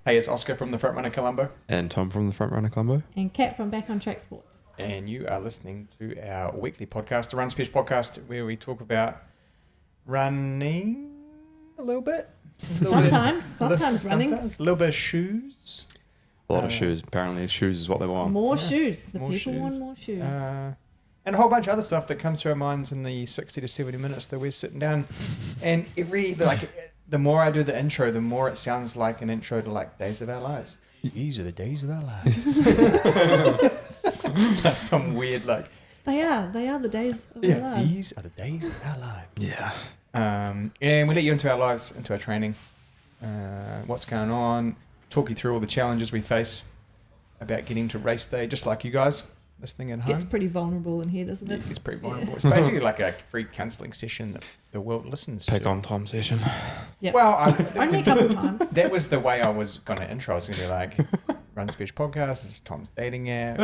Hey, it's Oska from the Front Runner Colombo. And Tom from the Front Runner Colombo. And Kat from Back on Track Sports. And you are listening to our weekly podcast, the Run Spesh podcast, where we talk about running a little bit. Sometimes running. A little bit of shoes. A lot of shoes. Apparently, shoes is what they want. More shoes. The more people shoes. want more shoes. And a whole bunch of other stuff that comes through our minds in the 60 to 70 minutes that we're sitting down. And the more I do the intro, the more it sounds like an intro to like Days of Our Lives. These are the days of our lives. That's some weird like. They are the days of our lives. These are the days of our lives. Yeah. And we let you into our lives, into our training, what's going on, talk you through all the challenges we face about getting to race day, just like you guys listening at home. Gets pretty vulnerable in here, doesn't it? It gets pretty vulnerable. It's basically like a free counselling session that the world listens to. Pick on Tom session. Yep. Well, only a couple of times. that was the way I was going to intro. I was going to be like, Run Spesh podcast, this is Tom's dating app.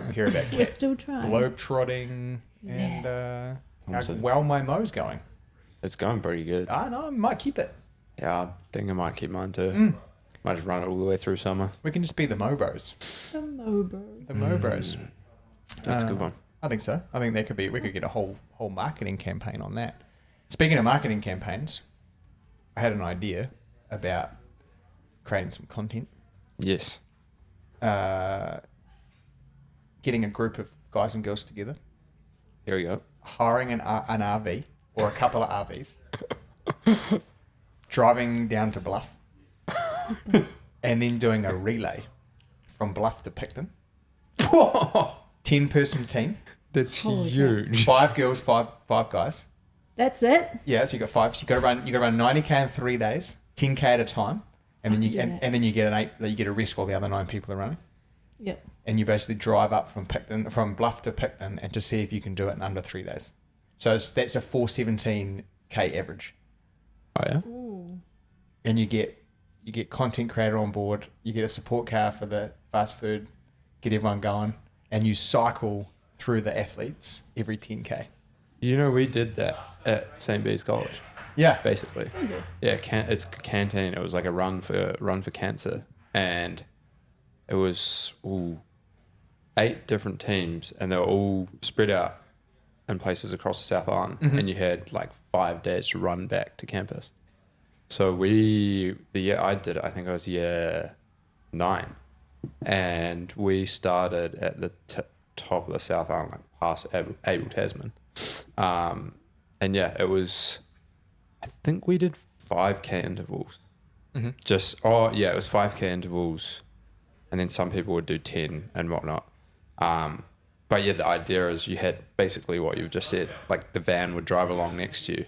We hear about We're still trying. globe trotting and how well my mo's going. It's going pretty good. I know, I might keep it. Yeah, I think I might keep mine too. Might just run it all the way through summer. We can just be the Mo Bros. The Mobo. The Mo Bros. That's a good one. I think so. I think we could get a whole marketing campaign on that. Speaking of marketing campaigns, I had an idea about creating some content. Yes. Getting a group of guys and girls together, Here we go. hiring an RV or a couple of RVs, driving down to Bluff, and then doing a relay from Bluff to Picton. 10-person team. That's Holy huge. 5 girls, five guys. That's it? Yeah, so you got 5. So you got to run 90k in 3 days, 10k at a time, and then you then you get a rest while the other 9 people are running. Yep. And you basically drive up from Bluff to Picton, and to see if you can do it in under 3 days. So that's a 417k average. Oh yeah. Ooh. And you get content creator on board, you get a support car for the fast food, get everyone going, and you cycle through the athletes every 10k. You know, we did that at St. Bede's College. Yeah. Basically. Okay. Yeah, it's canteen. It was like a run for cancer, and it was 8 different teams, and they were all spread out in places across the South Island, and you had like 5 days to run back to campus. So the year I did it, I think I was year 9, and we started at the top of the South Island, like past Abel Tasman, and yeah, it was. I think we did 5k intervals. Mm-hmm. It was 5k intervals, and then some people would do 10 and whatnot. But yeah, the idea is you had basically what you've just said, like the van would drive along next to you,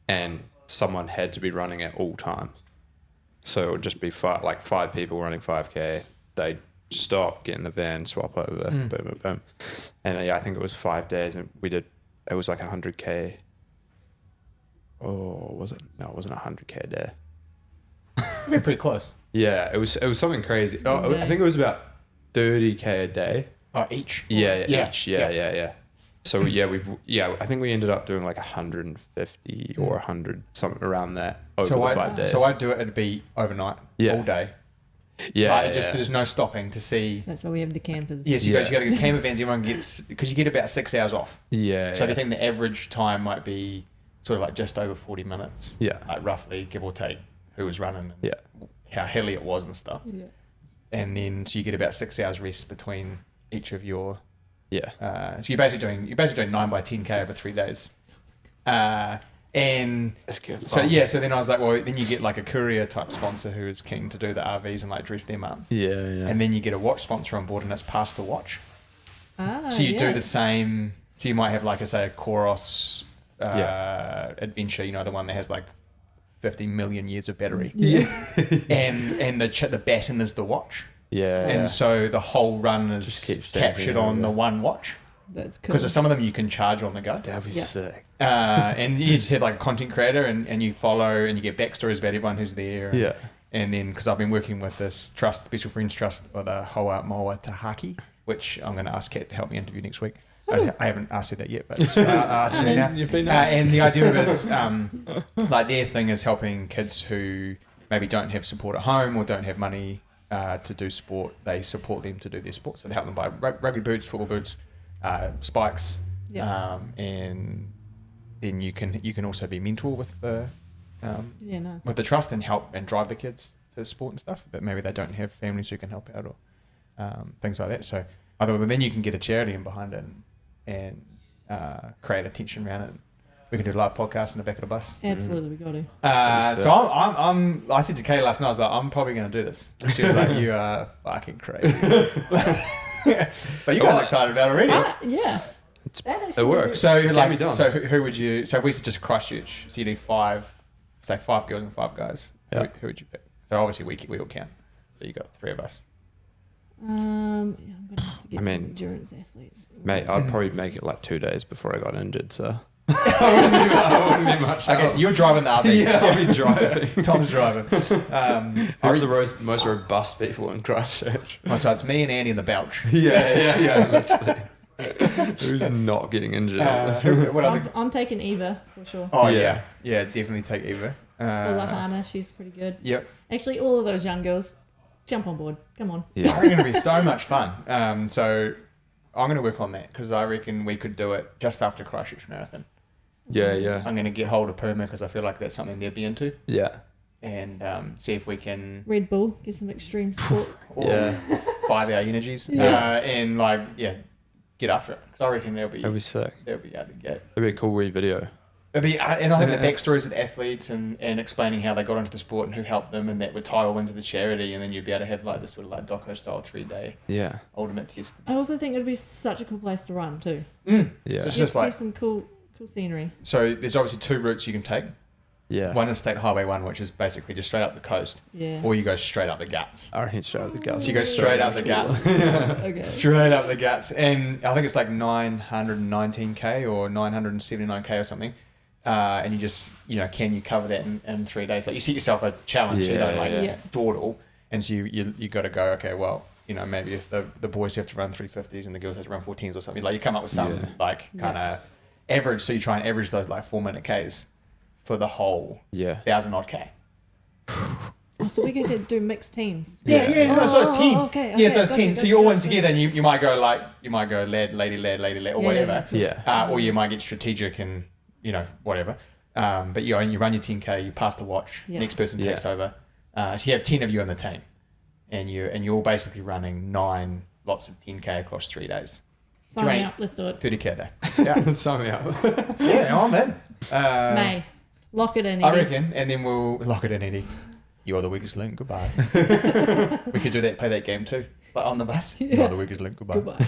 and someone had to be running at all times. So it would just be 5 people running 5k. They'd stop, get in the van, swap over, boom, boom, boom. And yeah, I think it was 5 days, and it was like 100k. Oh, was it? No, it wasn't 100k a day. We're pretty close. Yeah, it was something crazy. Oh, I think it was about 30k a day. Oh, each. Yeah. Each. Yeah. So I think we ended up doing like 150 or 100, something around that over the 5 days. So I do it. It'd be overnight, all day. Yeah, there's no stopping to see. That's why we have the campers. Yes, you got to get the camper vans. Everyone gets, because you get about 6 hours off. Yeah. So I think the average time might be sort of like just over 40 minutes. Yeah. Like roughly, give or take, who was running and how hilly it was and stuff. Yeah. And then so you get about 6 hours rest between each of your. Yeah. So you're basically doing 9 by 10k over 3 days. And That's good. so so then I was like, well, then you get like a courier type sponsor who is keen to do the RVs and like dress them up. Yeah. And then you get a watch sponsor on board, and it's Pass the Watch. So you do the yes. same. So you might have like a Koros adventure, the one that has like 50 million years of battery. Yeah. and the baton is the watch. Yeah. And so the whole run is captured on the one watch. That's cool. Because some of them you can charge on the go. That'd be sick. And you just have like a content creator, and you follow, and you get backstories about everyone who's there. Yeah. And then, because I've been working with this trust, Special Friends Trust, or the Hoa Moa Tahaki, which I'm going to ask Kat to help me interview next week. I haven't asked her that yet, but I'll ask her now. You've been asked. And the idea is, like, their thing is helping kids who maybe don't have support at home or don't have money to do sport, they support them to do their sport. So they help them buy rugby boots, football boots, spikes, and then you can also be mentor with the with the trust and help and drive the kids to sport and stuff. But maybe they don't have families who can help out or things like that. So then you can get a charity in behind it and create attention around it. We can do a live podcast in the back of the bus. Absolutely, we got to. So I said to Kay last night, I was like, I'm probably going to do this. And she was like, you are fucking crazy. But you guys are excited about it already. Yeah. It works. So It can be done. so who would you? So if we said just Christchurch. So you need 5 girls and 5 guys. Yeah. Who would you pick? So obviously we all count. So you got 3 of us. I'm gonna have to get some endurance athletes. Mate, I'd probably make it like 2 days before I got injured, so I wouldn't be much. I guess you're driving the RV. Yeah, I'll be driving. Tom's driving. Who's the most robust people in Christchurch? So it's me and Andy in the belch. Yeah, literally. Who's not getting injured? What other? I'm taking Eva for sure. Oh yeah, definitely take Eva. Lahana, she's pretty good. Yep. Actually, all of those young girls, jump on board. Come on. Yeah, I reckon it'll be so much fun. So I'm going to work on that because I reckon we could do it just after Christchurch Marathon. Yeah. I'm going to get hold of Puma because I feel like that's something they'd be into. Yeah. And see if we can... Red Bull, get some extreme sport. 5-hour energies. And get after it. Because I reckon It'll be sick. They'll be out to get. It'll be a cool video. And I think the backstories of the athletes and explaining how they got into the sport and who helped them and that would tie all into the charity, and then you'd be able to have like this sort of like doco style 3-day ultimate test. I also think it would be such a cool place to run too. Yeah. It's just like some cool scenery. So there's obviously 2 routes you can take. Yeah. One is State Highway 1, which is basically just straight up the coast. Yeah. Or you go straight up the guts. I reckon straight up the guts. So you go straight up the guts. Okay. Straight up the guts. And I think it's like 919k or 979k or something. And you just, can you cover that in 3 days? Like you set yourself a challenge, dawdle. And so you got to go, okay, well, maybe if the boys have to run 350s and the girls have to run 14s or something, like you come up with some kind of average. So you try and average those like 4-minute Ks for the whole 1,000 odd K. So we could do mixed teams. So it's team. Okay. Yeah, so it's team. So you're all in together, and you might go lad, lady, or whatever. Yeah. Or you might get strategic and whatever. But you run your 10K, you pass the watch. Yeah. Next person takes over. So you have 10 of you in the team, and you're all basically running 9 lots of 10K across 3 days. Sign me up. Let's do it. 30K a day. Yeah. Sign me up. Yeah, I'm in. May. Lock it in, Eddie. I reckon, and then we'll lock it in, Eddie. You're the weakest link. Goodbye. We could do that. Play that game too, like on the bus. You're the weakest link. Goodbye.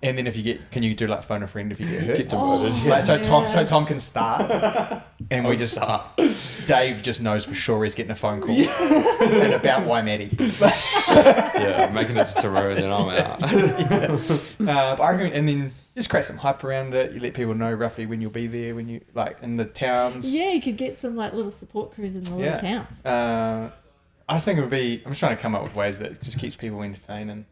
And then if you get, can you do like phone a friend if you get hurt? Get demoted. So Tom can start, and we just start. Dave just knows for sure he's getting a phone call and about Waimedi. Making it to Tarot, then I'm out. But I reckon, and then just create some hype around it. You let people know roughly when you'll be there, when you like in the towns. Yeah, you could get some like little support crews in the little towns. I just think it would be. I'm just trying to come up with ways that just keeps people entertained and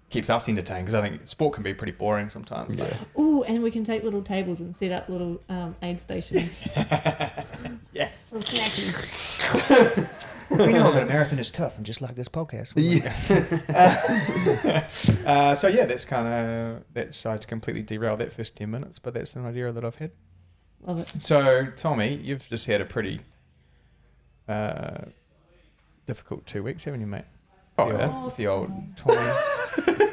keeps us entertained, because I think sport can be pretty boring sometimes. Yeah. Oh, and we can take little tables and set up little aid stations. Yes. Some snackies. We know that a marathon is tough, and just like this podcast. So yeah, that's kind of that side to completely derail that first 10 minutes, but that's an idea that I've had. Love it. So Tommy, you've just had a pretty difficult 2 weeks, haven't you, mate? The old Tommy.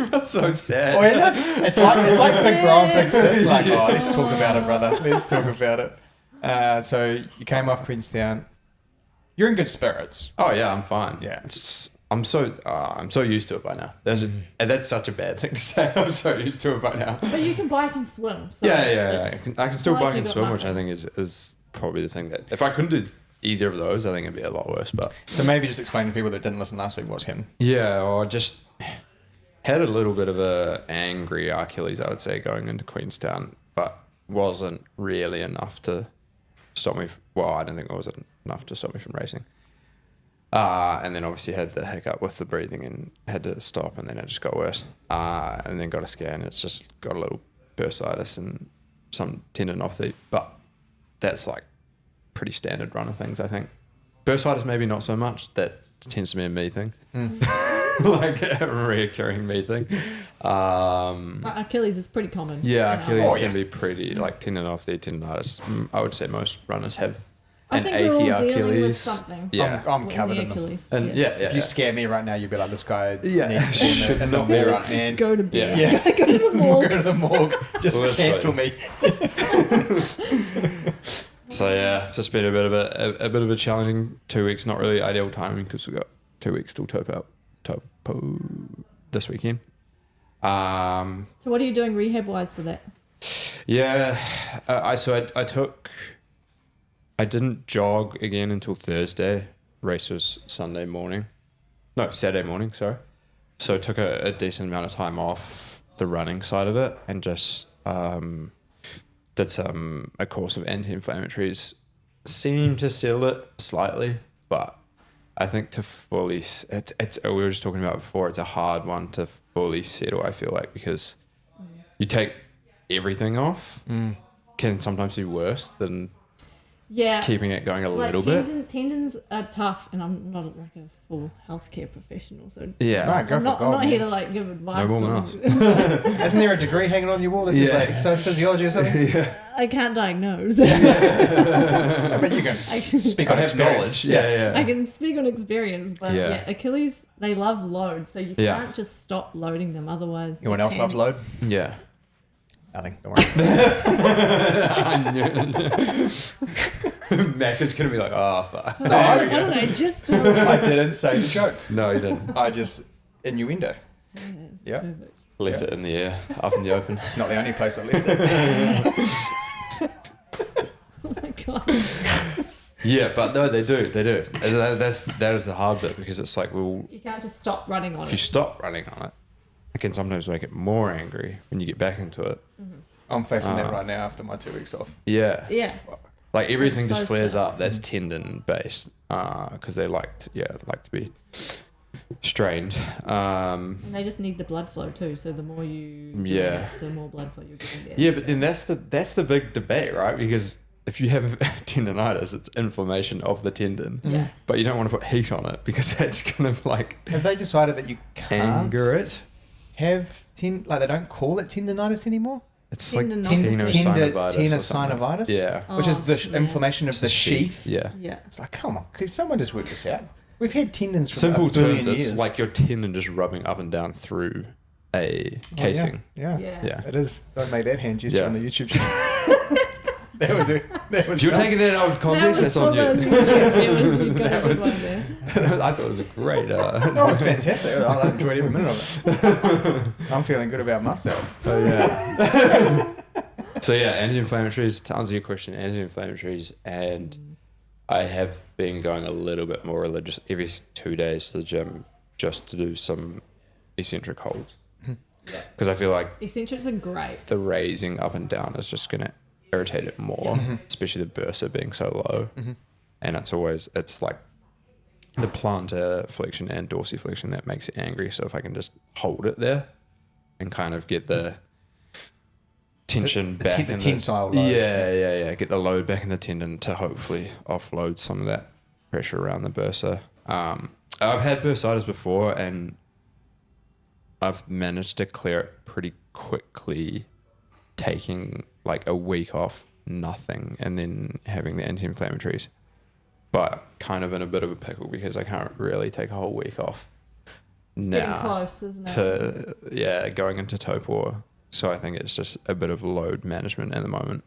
That's so sad. Oh, yeah, it's like big bro and big sis. Like, let's talk about it, brother. Let's talk about it. So you came off Queenstown. You're in good spirits. Oh yeah, I'm fine. Yeah. I'm so used to it by now. And that's such a bad thing to say. I'm so used to it by now. But you can bike and swim. So Yeah. I can still like bike you and got swim, which I nothing. think is probably the thing that if I couldn't do either of those, I think it'd be a lot worse. But So maybe just explain to people that didn't listen last week what's happened. yeah, or just had a little bit of a angry Achilles, I would say, going into Queenstown, but wasn't really enough to stop me. I don't think it was enough to stop me from racing. And then obviously had the hiccup with the breathing and had to stop, and then it just got worse. And then got a scan. It's just got a little bursitis and some tendinopathy, but that's like pretty standard run of things, I think. bursitis maybe not so much. That tends to be a me thing. Like a reoccurring me thing. Achilles is pretty common. Yeah, Achilles Oh, yeah. can be pretty, like tendinopathy, tendinitis. I would say most runners have I an think achy we're all dealing with Achilles. something. Yeah. I'm With covered the in them. Achilles. And yeah. yeah, If you scare me right now, you'd be like, this guy Yeah. needs to be Should in the not be mirror, around. man. Go to bed. Yeah. Go to the Go morgue. to the morgue. Just Well, that's cancel right. me. So yeah, it's just been a bit of a challenging 2 weeks. Not really ideal timing because we got 2 weeks till topo this weekend. So what are you doing rehab wise for that? Yeah, I didn't jog again until Thursday. Race was Saturday morning. Sorry. So I took a decent amount of time off the running side of it and just did a course of anti-inflammatories. Seemed to settle it slightly, but I think to fully, it's we were just talking about before, it's a hard one to fully settle, I feel like, because you take everything off can sometimes be worse than keeping it going a little bit. Tendons are tough, and I'm not like a full healthcare professional, so Yeah. Right, go I'm for not, gold, I'm not here man. to like give advice. No more than on- us. Isn't there a degree hanging on your wall? This is Yeah. like exercise physiology or something? I can't diagnose. I bet you can Actually, speak I on have experience. knowledge. Yeah. I can speak on experience, but Yeah. yeah, Achilles, they love load, so you Yeah. can't just stop loading them, otherwise. Anyone it else can- loves load? Yeah. Nothing. Don't worry. Mac is going to be like, oh, fuck. What did I just do? I didn't say the joke. No, he didn't. I just innuendo. Yeah. Perfect. Left it in the air, up in the open. It's not the only place I left it. Oh my god. Yeah, but no, they do. And that is the hard bit because it's like, well, You can't just stop running on if you it. stop running on it, it can sometimes make it more angry when you get back into it. I'm facing that right now after my 2 weeks off. Yeah. Yeah. Like everything It's just so flares sad. up. That's tendon based because they like to be strained. And they just need the blood flow too. So the more you do Yeah. that, the more blood flow you're getting there. Yeah, but then that's the big debate, right? Because if you have tendonitis, it's inflammation of the tendon. Yeah. But you don't want to put heat on it because that's kind of like Have they decided that you can't anger it. have like they don't call it tendonitis anymore? It's like Tendinopathy. tenosynovitis or something. Tenosynovitis? Yeah. Which is the yeah. inflammation of It's the a sheath. Yeah. Yeah. It's like, come on, could someone just work this out? We've had tendons for Simple a billion terms, years. it's like your tendon just rubbing up and down through a Oh, casing. Yeah. Yeah. It is. Don't make that hand gesture Yeah. on the YouTube channel. that was If you're taking that out of context, that was that's on for you. the YouTube viewers. You've got a good one there. I thought it was a great. No, it was fantastic. I enjoyed every minute of it. I'm feeling good about myself. Oh yeah. So yeah, anti-inflammatories. To answer your question, anti-inflammatories, and I have been going a little bit more religious every 2 days to the gym just to do some eccentric holds because I feel like Eccentrics are great. the raising up and down is just going to irritate it more, especially the bursa being so low, and it's like the plantar flexion and dorsiflexion that makes it angry. So if I can just hold it there and kind of get the tension The back the in tensile load. yeah, get the load back in the tendon to hopefully offload some of that pressure around the bursa. I've had bursitis before and I've managed to clear it pretty quickly, taking like a week off, nothing, and then having the anti-inflammatories. But kind of in a bit of a pickle because I can't really take a whole week off Getting now close, isn't it? to going into torpor. So I think it's just a bit of load management at the moment.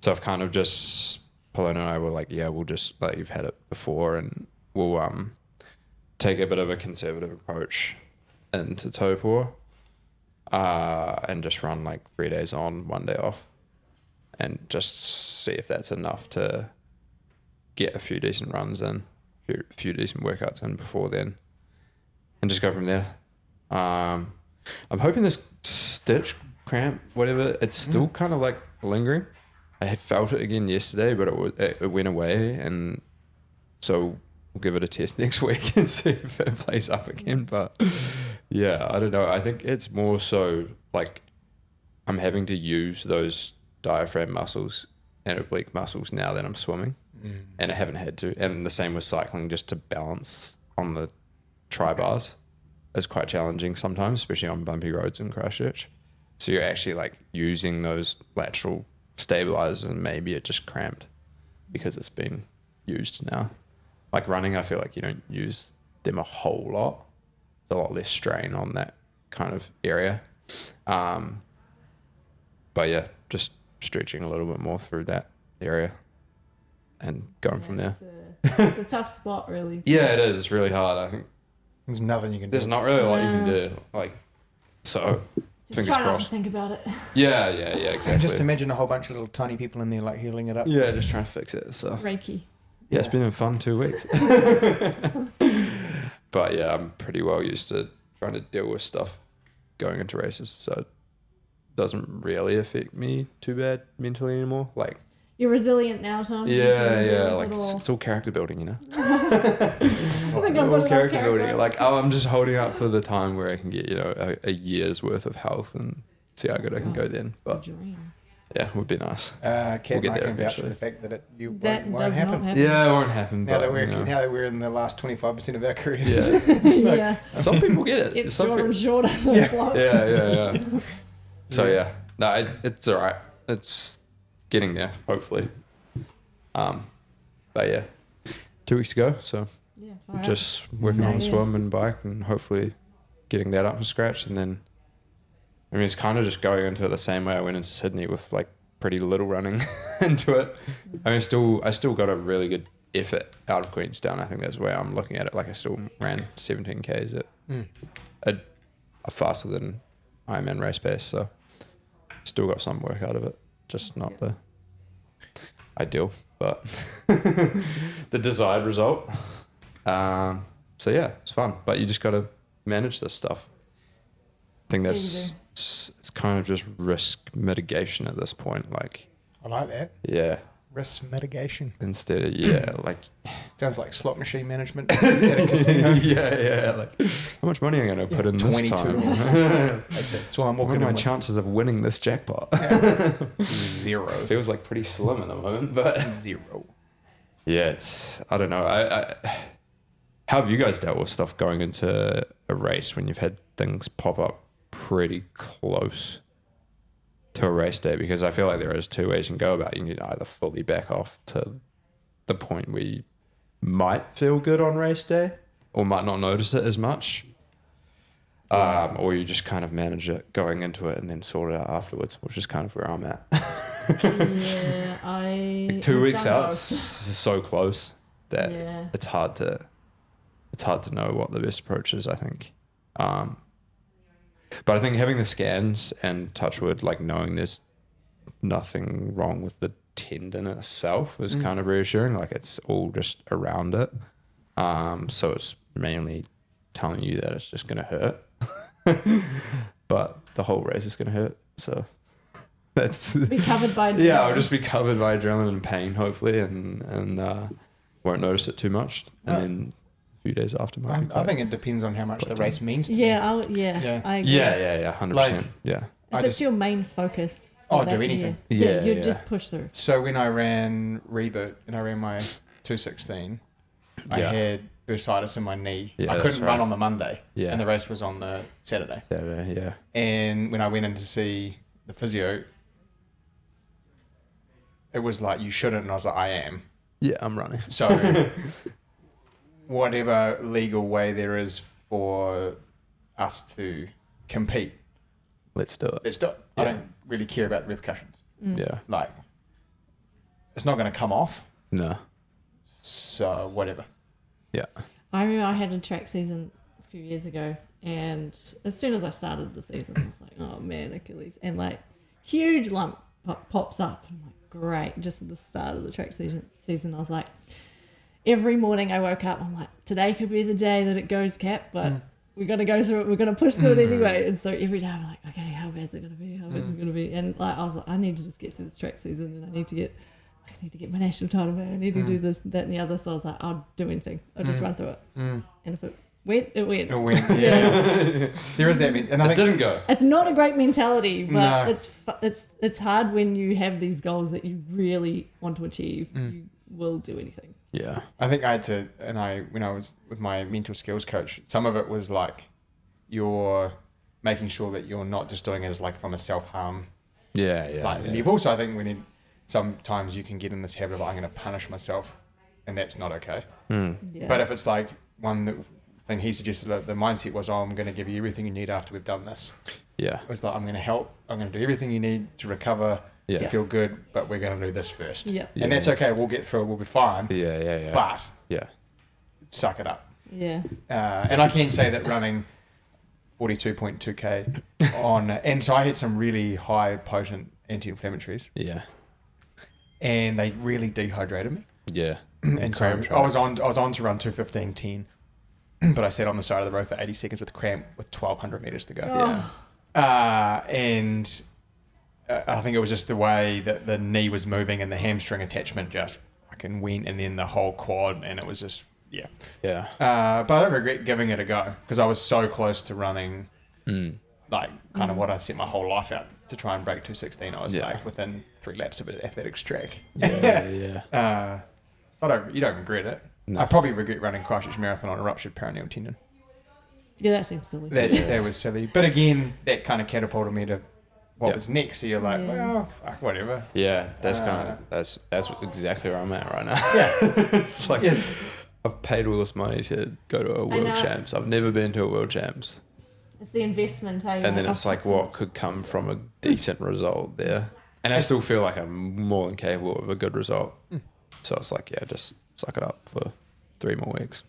So I've kind of just Pauline and I were like, yeah, we'll just like you've had it before, and we'll take a bit of a conservative approach into torpor, and just run like 3 days on, 1 day off, and just see if that's enough to get a few decent runs in, a few decent workouts in before then, and just go from there. I'm hoping this stitch cramp, whatever, it's still kind of like lingering. I had felt it again yesterday, but it went away, and so we'll give it a test next week and see if it plays up again. But yeah, I don't know. I think it's more so like I'm having to use those diaphragm muscles and oblique muscles now that I'm swimming. and I haven't had to. And the same with cycling, just to balance on the tri-bars is quite challenging sometimes, especially on bumpy roads in Christchurch. So you're actually like using those lateral stabilizers, and maybe it just cramped because it's been used now. Like running, I feel like you don't use them a whole lot. There's a lot less strain on that kind of area. But yeah, just stretching a little bit more through that area and going from there. It's a tough spot, really. Yeah, it is. It's really hard. I think There's nothing you can do. there's not really a lot you can do. Like, so Just fingers try not to crossed. think about it. Yeah, exactly. Just imagine a whole bunch of little tiny people in there like healing it up. Yeah, just trying to fix it. So Reiki. yeah, it's been a fun 2 weeks. But yeah, I'm pretty well used to trying to deal with stuff going into races, so it doesn't really affect me too bad mentally anymore. Like, You're resilient now, Tom. like it's all character building, you know. I think I've got All enough character building. character. Like, oh, I'm just holding out for the time where I can get, a year's worth of health and see how good I can go then. But Dream. yeah, it would be nice. Cat We'll get and I there can vouch for eventually. the fact that it That won't does happen. not happen. Yeah, it won't happen. Now But, that we're in the last 25% of our careers. Yeah. Yeah. Some people get it. It's Some shorter and people- shorter. Yeah. Blocks. Yeah. So yeah, no, it's all right. It's getting there, hopefully. But yeah, 2 weeks to go. So Yeah, far out. just working on the Nice. swim and bike, and hopefully getting that up to scratch. And then, I mean, it's kind of just going into it the same way I went into Sydney with like pretty little running into it. I mean, I still got a really good effort out of Queenstown. I think that's where I'm looking at it. Like I still ran 17 Ks at a faster than Ironman race pace. So still got some work out of it. Just not the ideal, but the desired result. So yeah, it's fun, but you just got to manage this stuff. I think that's it's kind of just risk mitigation at this point. Like, I like that. yeah, Risk mitigation. instead of like Sounds like slot machine management at a casino. yeah, like how much money am I going to put in this 22 time? That's it. So I'm What walking are my in with chances of winning this jackpot? 0. Feels like pretty slim at the moment, but 0. yeah, I don't know. How have you guys dealt with stuff going into a race when you've had things pop up pretty close to a race day? Because I feel like there is two ways you can go about it. You can either fully back off to the point where you might feel good on race day or might not notice it as much. Or you just kind of manage it going into it and then sort it out afterwards, which is kind of where I'm at. Yeah, I. 2 have weeks done out, both. it's so close that Yeah. it's hard to know what the best approach is, I think. But I think having the scans and touch wood, like knowing there's nothing wrong with the tendon itself is kind of reassuring. Like it's all just around it. So it's mainly telling you that it's just going to hurt. But the whole race is going to hurt. So that's... Be covered by. Yeah, I'll just be covered by adrenaline and pain, hopefully, and won't notice it too much. And then a few days after, might be I quite- think it depends on how much the race means to me. Yeah, Yeah. I agree. Yeah, 100%. Like- yeah. If I it's just- your main focus. Oh, for do that anything. year, Yeah, you yeah. just push through. So when I ran Reboot and I ran my 216, I Yeah. had bursitis in my knee. Yeah, I that's couldn't right. run on the Monday, Yeah. and the race was on the Saturday. Saturday, yeah. And when I went in to see the physio, it was like, you shouldn't. And I was like, I am. Yeah, I'm running. So whatever legal way there is for us to compete, Let's do it. let's do it. I Yeah. don't really care about the repercussions. Yeah. Like, it's not going to come off. No. So whatever. Yeah. I remember I had a track season a few years ago, and as soon as I started the season, I was like, oh man, Achilles. And like, huge lump pops up. I'm like, great. Just at the start of the track season, I was like, every morning I woke up, I'm like, today could be the day that it goes, Cap, but we're going to go through it. We're going to push through it anyway. And so every day I'm like, okay, how bad is it going to be? How bad is it going to be? And like, I was like, I need to just get through this track season, and I need to get my national title, man. I need to do this, that, and the other. So I was like, I'll do anything. I'll just run through it. And if it went, it went. It went, yeah. There is that. And I It think didn't go. It's not a great mentality, but No. it's hard when you have these goals that you really want to achieve. will do anything. Yeah. I think I had to, when I was with my mental skills coach, some of it was like you're making sure that you're not just doing it as like from a self-harm Yeah. level. So I think sometimes you can get in this habit of I'm going to punish myself, and that's not okay. Yeah. But if it's like thing he suggested, the mindset was, I'm going to give you everything you need after we've done this. Yeah. It was like, I'm going to help. I'm going to do everything you need to recover, to feel good, but we're going to do this first. Yeah. And that's okay. We'll get through it. We'll be fine. Yeah. But yeah. suck it up. Yeah. And I can say that running 42.2K and so I had some really high potent anti-inflammatories. Yeah. And they really dehydrated me. Yeah. And so I was on to run 2:15.10, but I sat on the side of the road for 80 seconds with cramp with 1,200 meters to go. Yeah. And I think it was just the way that the knee was moving and the hamstring attachment just fucking went, and then the whole quad, and it was just yeah. But I don't regret giving it a go because I was so close to running like kind of what I set my whole life out to try and break 2:16. I was like within 3 laps of an athletics track. Yeah. You don't regret it. No. I probably regret running Christchurch Marathon on a ruptured peroneal tendon. Yeah, that seems silly. That was silly. But again, that kind of catapulted me to what was next. So you're like, well, fuck, whatever. Yeah, that's that's exactly where I'm at right now. Yeah. It's like I've paid all this money to go to a world champs. I've never been to a world champs. It's the investment, eh? And then it's like what could come from a decent result there. And I still feel like I'm more than capable of a good result. So it's like, just suck it up for 3 more weeks.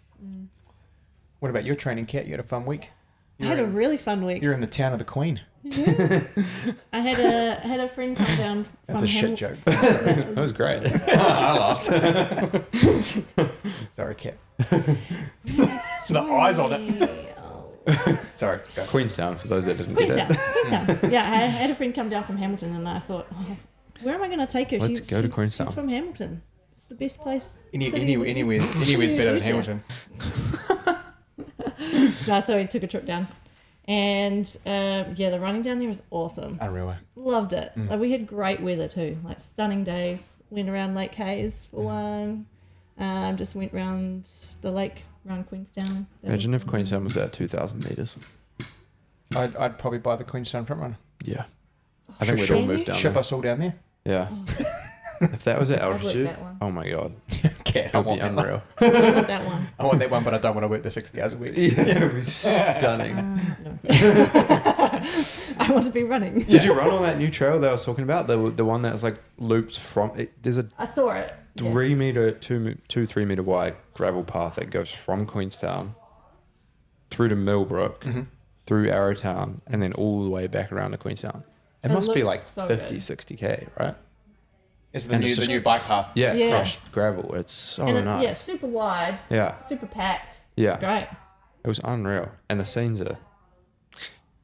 What about your training, Kat? You had a fun week? I had a really fun week. You're in the town of the Queen. Yeah. I had a friend come down. That's a shit joke. That was great. I laughed. Sorry, Kat. The eyes on it. Sorry. Go. Queenstown, for those that didn't get it. Queenstown. Yeah, I had a friend come down from Hamilton, and I thought, where am I going to take her? Let's go to Queenstown. She's from Hamilton. It's the best place. Anywhere's better than Hamilton. No, so we took a trip down. And the running down there is awesome. Unreal. Loved it. Like, we had great weather too, like stunning days. Went around Lake Hayes for one. Just went around the lake around Queenstown. Imagine if Queenstown was at 2,000 meters. I'd probably buy the Queenstown front runner. Yeah. I think we'd all move down Ship there. us all down there. Yeah. If that was at I'd work altitude, that one. oh my God. Cat, It would be unreal. I want that one. I want that one, but I don't want to work the 60 hours a week. Yeah, it would be stunning. No. I want to be running. Did you run on that new trail that I was talking about? The one that's like loops from it. There's a I saw it. 3 meter wide gravel path that goes from Queenstown through to Millbrook, through Arrowtown, and then all the way back around to Queenstown. It must be like so 50, good. 60K, right? It's the new bike path. Yeah, Yeah. crushed gravel. It's so And nice. yeah, super wide. Yeah. Super packed. Yeah. It's great. It was unreal. And the scenes are,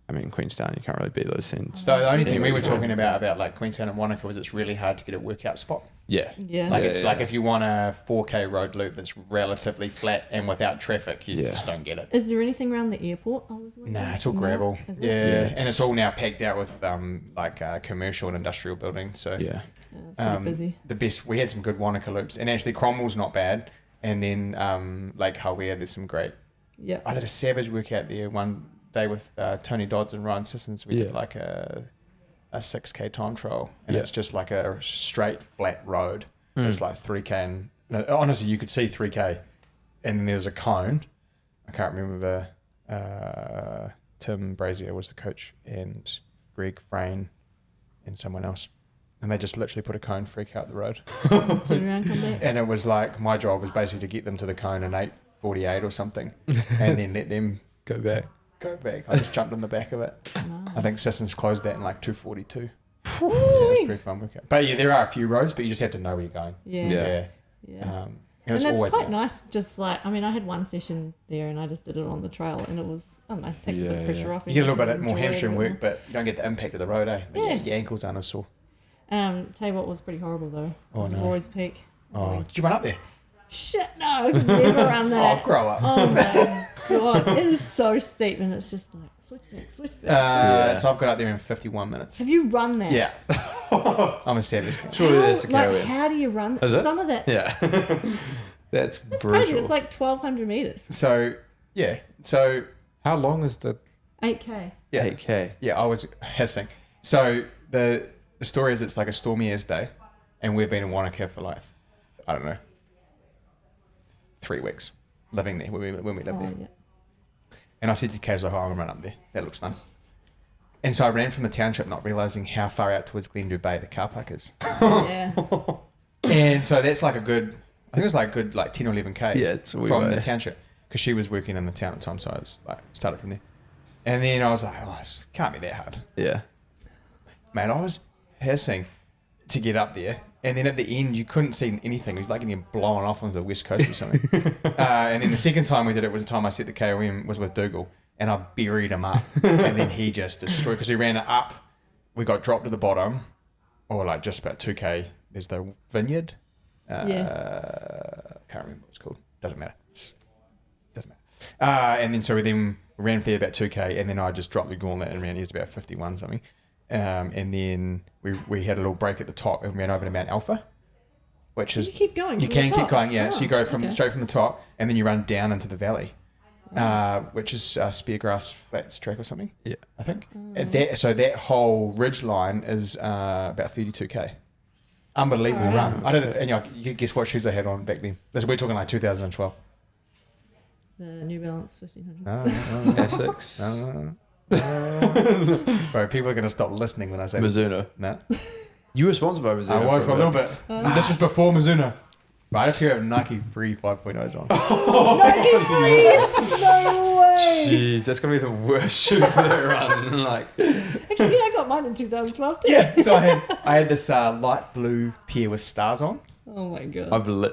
I mean, Queenstown, you can't really beat those scenes. So the only thing we were talking about like Queenstown and Wanaka was it's really hard to get a workout spot. Yeah. Yeah. Like like if you want a 4K road loop that's relatively flat and without traffic, you just don't get it. Is there anything around the airport? I was wondering. Nah, it's all gravel. Is it? Yeah, and it's all now packed out with commercial and industrial buildings. So Yeah. Yeah, it's pretty busy. the best, we had some good Wanaka loops, and actually Cromwell's not bad. And then Lake Hawea, there's some great. Yeah. I did a savage workout there one day with Tony Dodds and Ryan Sissons. We did like a 6K time trial, and it's just like a straight flat road. It's like 3K, and honestly, you could see 3K, and then there was a cone. I can't remember. Tim Brazier was the coach, and Greg Frayne, and someone else, and they just literally put a cone freak out the road. Turn around, come back. And it was like my job was basically to get them to the cone in 8:48 or something, and then let them Go back. I just jumped on the back of it. Nice. I think Sissons closed that in like 2:42. Yeah, it was pretty fun workout. But yeah, there are a few roads, but you just have to know where you're going. Yeah. And And it's that's always quite there. nice. Just like, I mean, I had one session there and I just did it on the trail, and it was, I don't know, takes a bit of pressure off. You get a little bit can more enjoy it hamstring a bit work, but you don't get the impact of the road, eh? Yeah. Your ankles aren't as sore. more. Tell you what was pretty horrible though. Oh, was no. Roy's Peak. Oh, did you run up there? Shit, no, I could never run that. Oh, grow up. Oh my god, it is so steep, and it's just like switchback. So I've got up there in 51 minutes. Have you run that? Yeah. I'm a savage. Surely that's the Like, KOM. how do you run Is it? some of that? Yeah. That's That's brutal. crazy. It's like 1,200 meters. So, yeah. So, How long is the 8K. yeah. 8K? Yeah, I was hissing. So, the story is it's like a stormy as day, and we've been in Wanaka for like, I don't know, 3 weeks living there when we lived there. Yeah. And I said to Kay, I was like, oh, I'm going to run up there. That looks fun. And so I ran from the township not realising how far out towards Glendhu Bay the car park is. Yeah. And so that's like a good, I think it was like a good like 10 or 11K Yeah, it's a wee from way. the township. Because she was working in the town at the time, so I was like, started from there. And then I was like, oh, this can't be that hard. Yeah. Man, I was hissing to get up there. And then at the end, you couldn't see anything. It was like getting blown off onto the west coast or something. And then the second time we did it was the time I set the KOM was with Dougal. And I buried him up. And then he just destroyed, because we ran it up. We got dropped to the bottom, or like just about 2K. There's the vineyard. Can't remember what it's called. Doesn't matter. Doesn't matter. And then so we ran there about 2K, and then I just dropped the gauntlet and ran. It was about 51 something. And then we had a little break at the top and ran over to Mount Alpha, which is You keep going. you from the can keep top. going. Yeah, Oh, so you go okay. straight from the top, and then you run down into the valley, which is Speargrass Flats track or something. Yeah. I think. And that whole ridge line is about 32K. Unbelievable Wow. run. I don't know. And you can guess what shoes I had on back then. We're talking like 2012. The New Balance 1500. Essex. Bro, people are going to stop listening when I say Mizuno. No. You were sponsored by Mizuno. I was for a little bit. bit. This was before Mizuno. But I had a pair of Nike Free 5.0s on. No way. Jeez, that's going to be the worst shoe for that run. Like, Actually, I got mine in 2012 too. Yeah, so I had this light blue pair with stars on. Oh my god.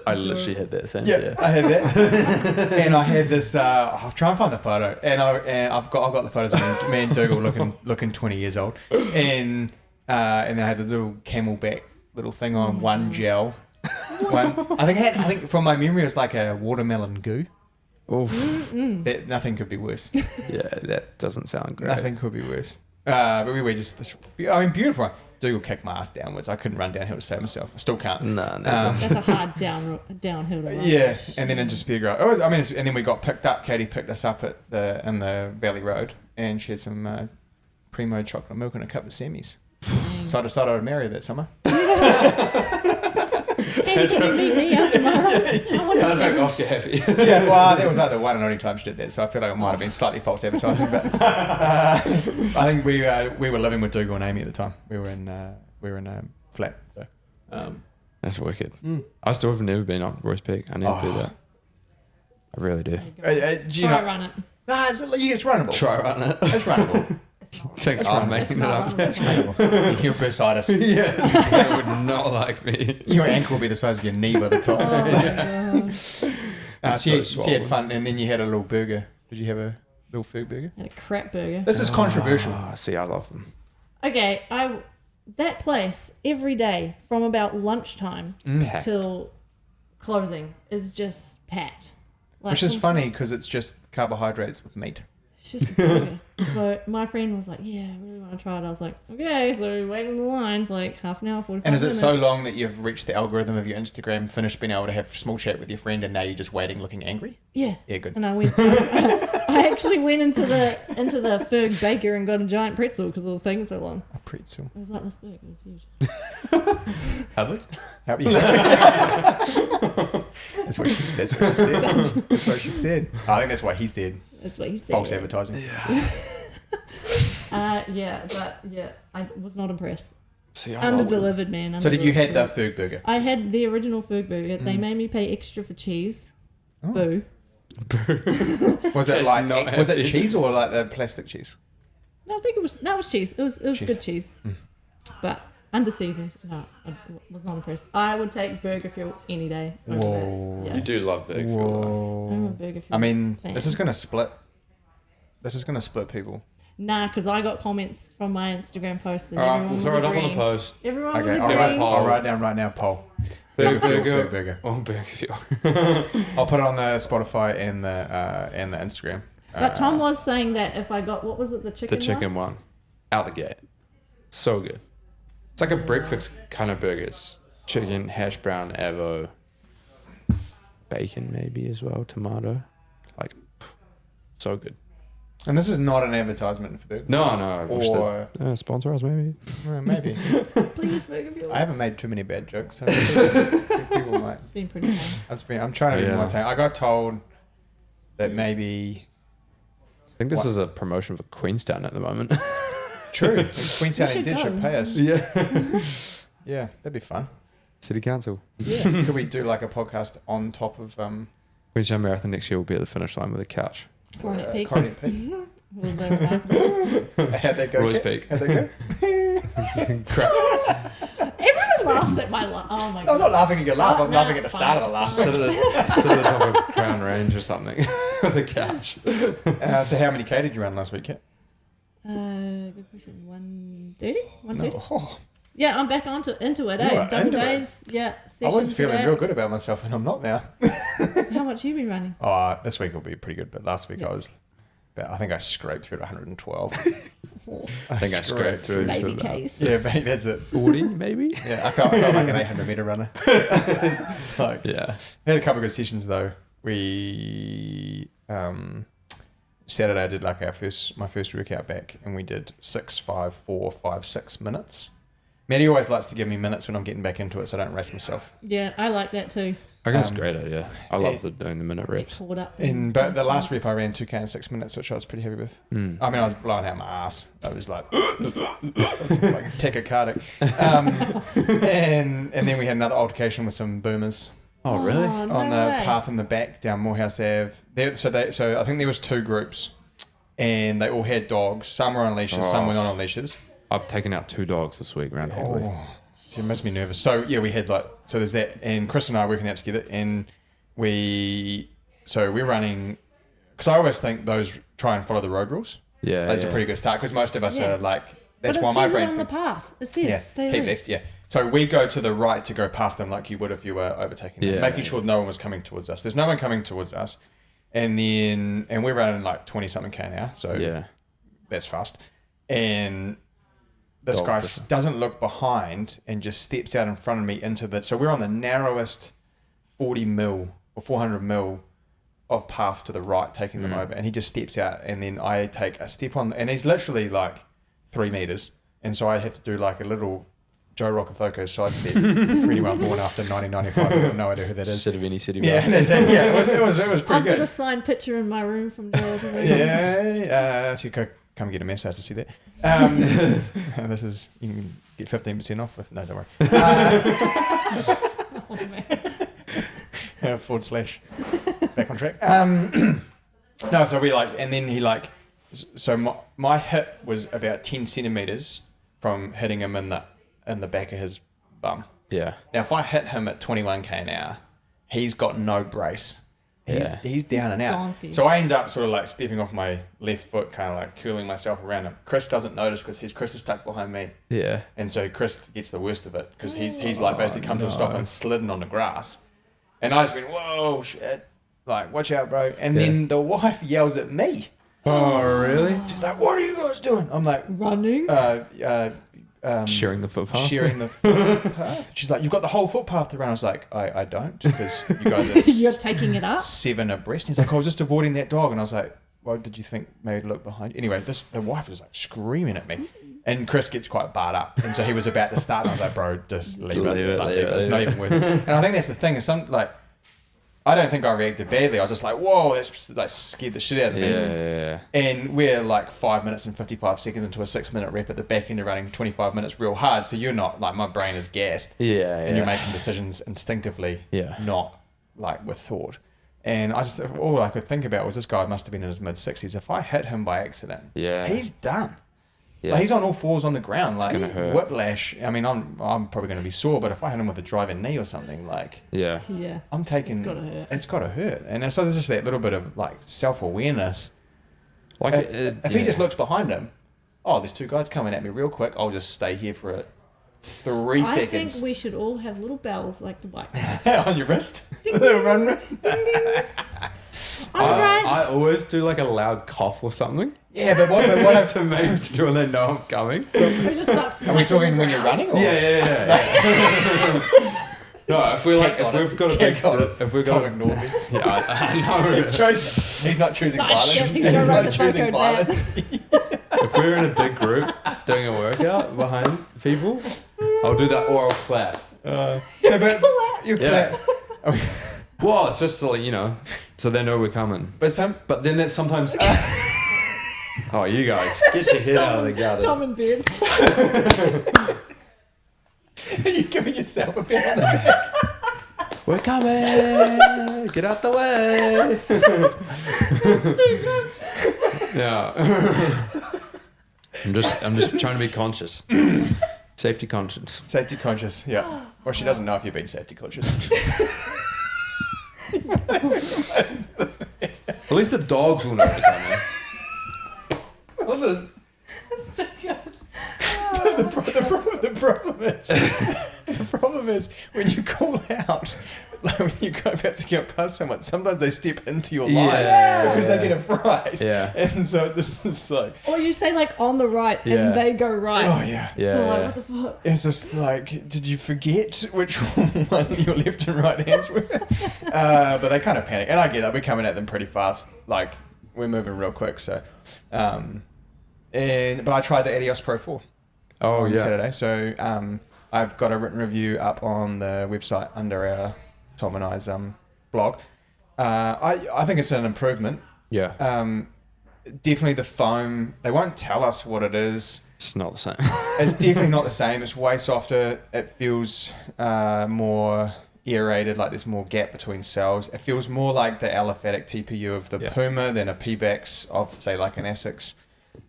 I literally had that same. Yeah, I had that. And I had this. I'll try and find the photo. And I've got the photos of me and Dougal looking 20 years old. And then I had this little camelback little thing on, one gel. I think from my memory it was like a watermelon goo. Oof. That nothing could be worse. Yeah, that doesn't sound great. Nothing could be worse. But we were just this. I mean, beautiful. Dougal kicked my ass downwards. I couldn't run downhill to save myself. I still can't. No. That's a hard downhill to run. Yeah, and then into Speargrass. And then we got picked up. Katie picked us up in the Valley Road, and she had some Primo chocolate milk and a couple of semis. So I decided I'd marry her that summer. Hey, can you meet me after tomorrow? I want I'd to make see. Oscar happy. Yeah, well, that was like the one and only time she did that, so I feel like it might have been slightly false advertising. But I think we were living with Dougal and Amy at the time. We were in a flat. So That's wicked. I still have never been up Royce Peak. I need to do that. I really do. do you Try know? run it. Nah, it's runnable. Try running it. It's runnable. Think That's I'm right. making it not up. wrong. It's runnable. You'll bursitis. Yeah, they would not like me. Your ankle will be the size of your knee by the top. Oh my god. It's So you so had swollen. fun, and then you had a little burger. Did you have a little food burger? Had a crap burger. This is controversial. Ah, see, I love them. Okay, that place every day from about lunchtime Packed. till closing is just packed. Like, Which is funny because it's just carbohydrates with meat. It's just a burger. So my friend was like, "Yeah, I really want to try it." I was like, "Okay." So we waited in the line for like half an hour, 45 And is it minutes. so long that you've reached the algorithm of your Instagram, finished being able to have a small chat with your friend, and now you're just waiting, looking angry? Yeah. Yeah, good. And I went. I actually went into the Ferg baker and got a giant pretzel because it was taking so long. A pretzel. It was like this big. It was huge. Have it? How you? That's what she said. That's what she said. I think that's what he said. That's what he said. False advertising. I was not impressed. See, I Under love them. delivered, man. So did you had the under-delivered. Ferg burger? I had the original Ferg burger. They made me pay extra for cheese. Oh. Boo. Was it He's like not was it happy. cheese or like the plastic cheese? No, I think it was cheese. It was Cheese. good cheese, but under seasoned. No, I was not impressed. I would take Burger Fuel any day. Over Whoa. That. You Yeah, do love Big Fuel. I'm a Whoa. Burger Fuel. I mean, fan. this is gonna split people. Nah, because I got comments from my Instagram posts and All right, everyone we'll was throw it up on agreeing. the post. Everyone was Okay, agreeing. I'll write down right now. Poll. Big Fuel, Burger. Ferg burger. Oh, Big Fuel. I'll put it on the Spotify and the Instagram. But Tom was saying that if I got, what was it, the chicken The chicken one. Out the gate. So good. It's like a breakfast kind of burgers. Chicken, hash brown, avo, bacon maybe as well, tomato. Like, so good. And this is not an advertisement for Burger. No. I wish Or sponsor us maybe. maybe. Please, Burger Fuel. I haven't made too many bad jokes. So people might. It's been pretty fun. I'm trying to be Yeah. more time. I got told that maybe. I think this is a promotion for Queenstown at the moment. True. Queenstown We should NZ should go. pay us. Yeah. Yeah, that'd be fun. City Council. Yeah. Could we do like a podcast on top of Queenstown Marathon next year will be at the finish line with a couch. Coronet Peak. Coronet Peak? Well, they were remarkable. How'd they go? Roy's Kit? Peak. How'd they go? Crap. Everyone laughs at my laugh. Oh my god. I'm not laughing at your laugh. I'm No, laughing at the it's start fine, of the laugh. Sit at the top of Crown Range or something. With a couch. So how many K did you run last week, Kit? Good question. 130? 130? Oh, Yeah, I'm back into it, You eh? are Double into it. days. Yeah. I was sessions feeling today. real good about myself, and I'm not now. How much you been running? Oh, this week will be pretty good, but last week Yeah. I think I scraped through at 112. Oh, I think I scraped through into baby about case. Yeah, mate, that's it. 40 maybe? Yeah, I felt like an 800 meter runner. It's like, Yeah. we had a couple of good sessions though. Saturday I did like my first workout back, and we did 6, 5, 4, 5, 6 minutes. Maddie always likes to give me minutes when I'm getting back into it, so I don't race myself. Yeah, I like that too. I think it's a great idea. I love doing the minute Get reps. caught up. But the last rep I ran 2K in 6 minutes, which I was pretty happy with. I mean, I was blowing out my ass. I was like, I was like tachycardic. And then we had another altercation with some boomers Oh, really? no on the way. path in the back down Morehouse Ave. So I think there was 2 groups, and they all had dogs. Some were on leashes, some were not on leashes. I've taken out 2 dogs this week around Hagley. Oh, it makes me nervous. So yeah, we had so there's that, and Chris and I are working out together, and we're running, because I always think those try and follow the road rules. Yeah. That's a pretty good start, because most of us Yeah. are like, that's But why it my says it brain's on the thinking, path. It says yeah, stay keep left. left, yeah. So we go to the right to go past them like you would if you were overtaking them, Yeah. making sure no one was coming towards us. There's no one coming towards us, and we're running like 20 something K an hour, so Yeah. that's fast. And this Dog guy person. doesn't look behind and just steps out in front of me into the. So we're on the narrowest 40 mil or 400 mil of path to the right, taking them over, and he just steps out, and then I take a step on, and he's literally like 3 meters, and so I have to do like a little Joe Rockathoko sidestep. For anyone born after 1995, I have no idea who that is. City Vinny City Yeah, Bar. that's it. Yeah, it was I've pretty got a good. signed picture in my room from Joe. Yeah, so you could come get a massage to see that. This is, you can get 15% off with, no, don't worry. Oh, man. / back on track. No, so we and then he so my hit was about 10 centimeters from hitting him in the back of his bum. Yeah. Now, if I hit him at 21K an hour, he's got no brace. He's down and gone out. ski. So I end up sort of like stepping off my left foot, kind of like curling myself around him. Chris doesn't notice because Chris is stuck behind me. Yeah. And so Chris gets the worst of it because he's like basically come to a stop and slidden on the grass. And I just went, whoa, shit. Like, watch out, bro. And then the wife yells at me. Oh, really? She's like, what are you guys doing? I'm like, Running. Sharing the footpath. sharing the footpath. She's like, you've got the whole footpath to run. I was like, I don't, because you guys are You're taking it up. 7 abreast. And he's like, I was just avoiding that dog. And I was like, what did you think made look behind you? Anyway, the wife was like screaming at me. And Chris gets quite barred up. And so he was about to start. And I was like, bro, just leave it. Like, it's not even worth it. And I think that's the thing. Is I don't think I reacted badly. I was just like, whoa, that's like scared the shit out of me. Yeah. And we're like 5 minutes and 55 seconds into a 6 minute rep at the back end of running 25 minutes real hard. So you're not like, my brain is gassed. Yeah. And you're making decisions instinctively, Yeah. not like with thought. And all I could think about was this guy must have been in his mid 60s. If I hit him by accident, Yeah. he's done. Yeah. Like, he's on all fours on the ground, like gonna hurt. whiplash. I mean, I'm probably going to be sore, but if I hit him with a driving knee or something, like Yeah. Yeah. I'm taking, It's gotta hurt. It's got to hurt. And so there's just that little bit of like self-awareness. Like If he just looks behind him, oh, there's 2 guys coming at me real quick. I'll just stay here for 3 I seconds. think we should all have little bells like the bike. On your wrist, little run wrist. I always do like a loud cough or something. Yeah, but what I'm To make sure they know I'm coming. We just start Are we talking when you're running? Or? Yeah. No, if we've got a big, if we've got Tom ignored me. yeah, I know. He's not choosing Start violence. shouting He's Joe not Rogan choosing Taco violence. If we're in a big group doing a workout behind people, I'll do that or I'll clap. So, but you Yeah. clap. Well, it's just so so they know we're coming. But then that sometimes. Oh, you guys, get your head out of the gutters. Tom in bed. Are you giving yourself a bit on the back? We're coming. Get out the way. Yeah. I'm just trying to be conscious. Safety conscious. Safety conscious, yeah. Well, she doesn't know if you're being safety conscious. At least the dogs will know we're coming. That's so good. The problem is when you call out, like when you go back to get past someone, sometimes they step into your line because they get a fright. Yeah. And so this is like, Or you say like on the right Yeah. and they go right. oh yeah. So like, what the fuck? It's just like, did you forget which one your left and right hands were? But they kind of panic, and I get it. We're coming at them pretty fast. Like we're moving real quick. So, but I tried the Adios Pro 4 on Saturday. So I've got a written review up on the website under our Tom and I's blog. I think it's an improvement. Yeah. Definitely the foam. They won't tell us what it is. It's not the same. It's definitely not the same. It's way softer. It feels more aerated, like there's more gap between cells. It feels more like the aliphatic TPU of the Puma than a P-Bax of, say, like an Asics.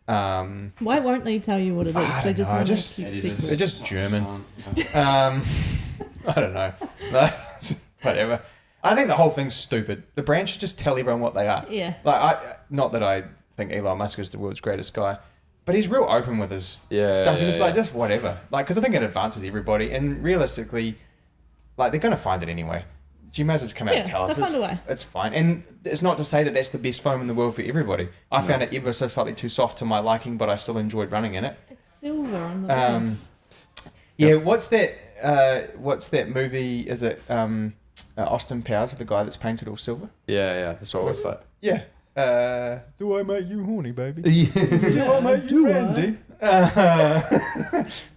Why won't they tell you what it is? They just want to keep secret. They're just German. I don't know. Whatever. I think the whole thing's stupid. The brand should just tell everyone what they are. Yeah. Not that I think Elon Musk is the world's greatest guy, but he's real open with his stuff. Yeah, He's just like, just whatever. Like, because I think it advances everybody, and realistically, like, they're going to find it anyway. You might as well just come out and tell us. It's fine. And it's not to say that that's the best foam in the world for everybody. I found it ever so slightly too soft to my liking, but I still enjoyed running in it. It's silver on the base. Yeah, what's that movie? Is it Austin Powers with the guy that's painted all silver? Yeah. That's what it was like. Yeah. Do I make you horny, baby? Do I make you randy?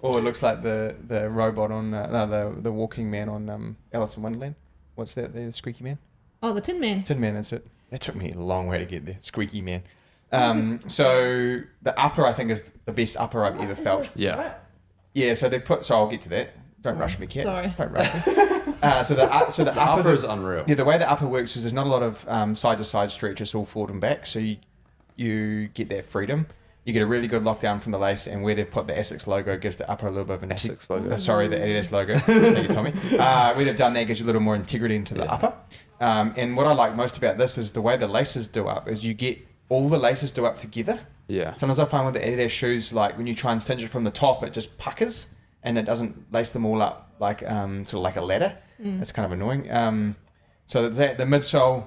Or it looks like the robot on the walking man on Alice in Wonderland. What's that? The Squeaky Man? Oh, the Tin Man. Tin Man, that's it. It took me a long way to get there. Squeaky Man. So the upper, I think, is the best upper I've ever felt. Yeah. Yeah, so they've put... So I'll get to that. Don't rush me, Kat. Sorry. Don't rush me. So the upper is unreal. Yeah, the way the upper works is there's not a lot of side-to-side stretch. It's all forward and back. So you get that freedom. You get a really good lockdown from the lace, and where they've put the Asics logo gives the upper a little bit of an Asics logo. sorry, the Adidas logo. Thank you, Tommy. Where they've done that gives you a little more integrity into the upper. And what I like most about this is the way the laces do up is you get all the laces do up together. Yeah. Sometimes I find with the Adidas shoes, like when you try and cinch it from the top, it just puckers and it doesn't lace them all up like sort of like a ladder. It's kind of annoying. So the midsole,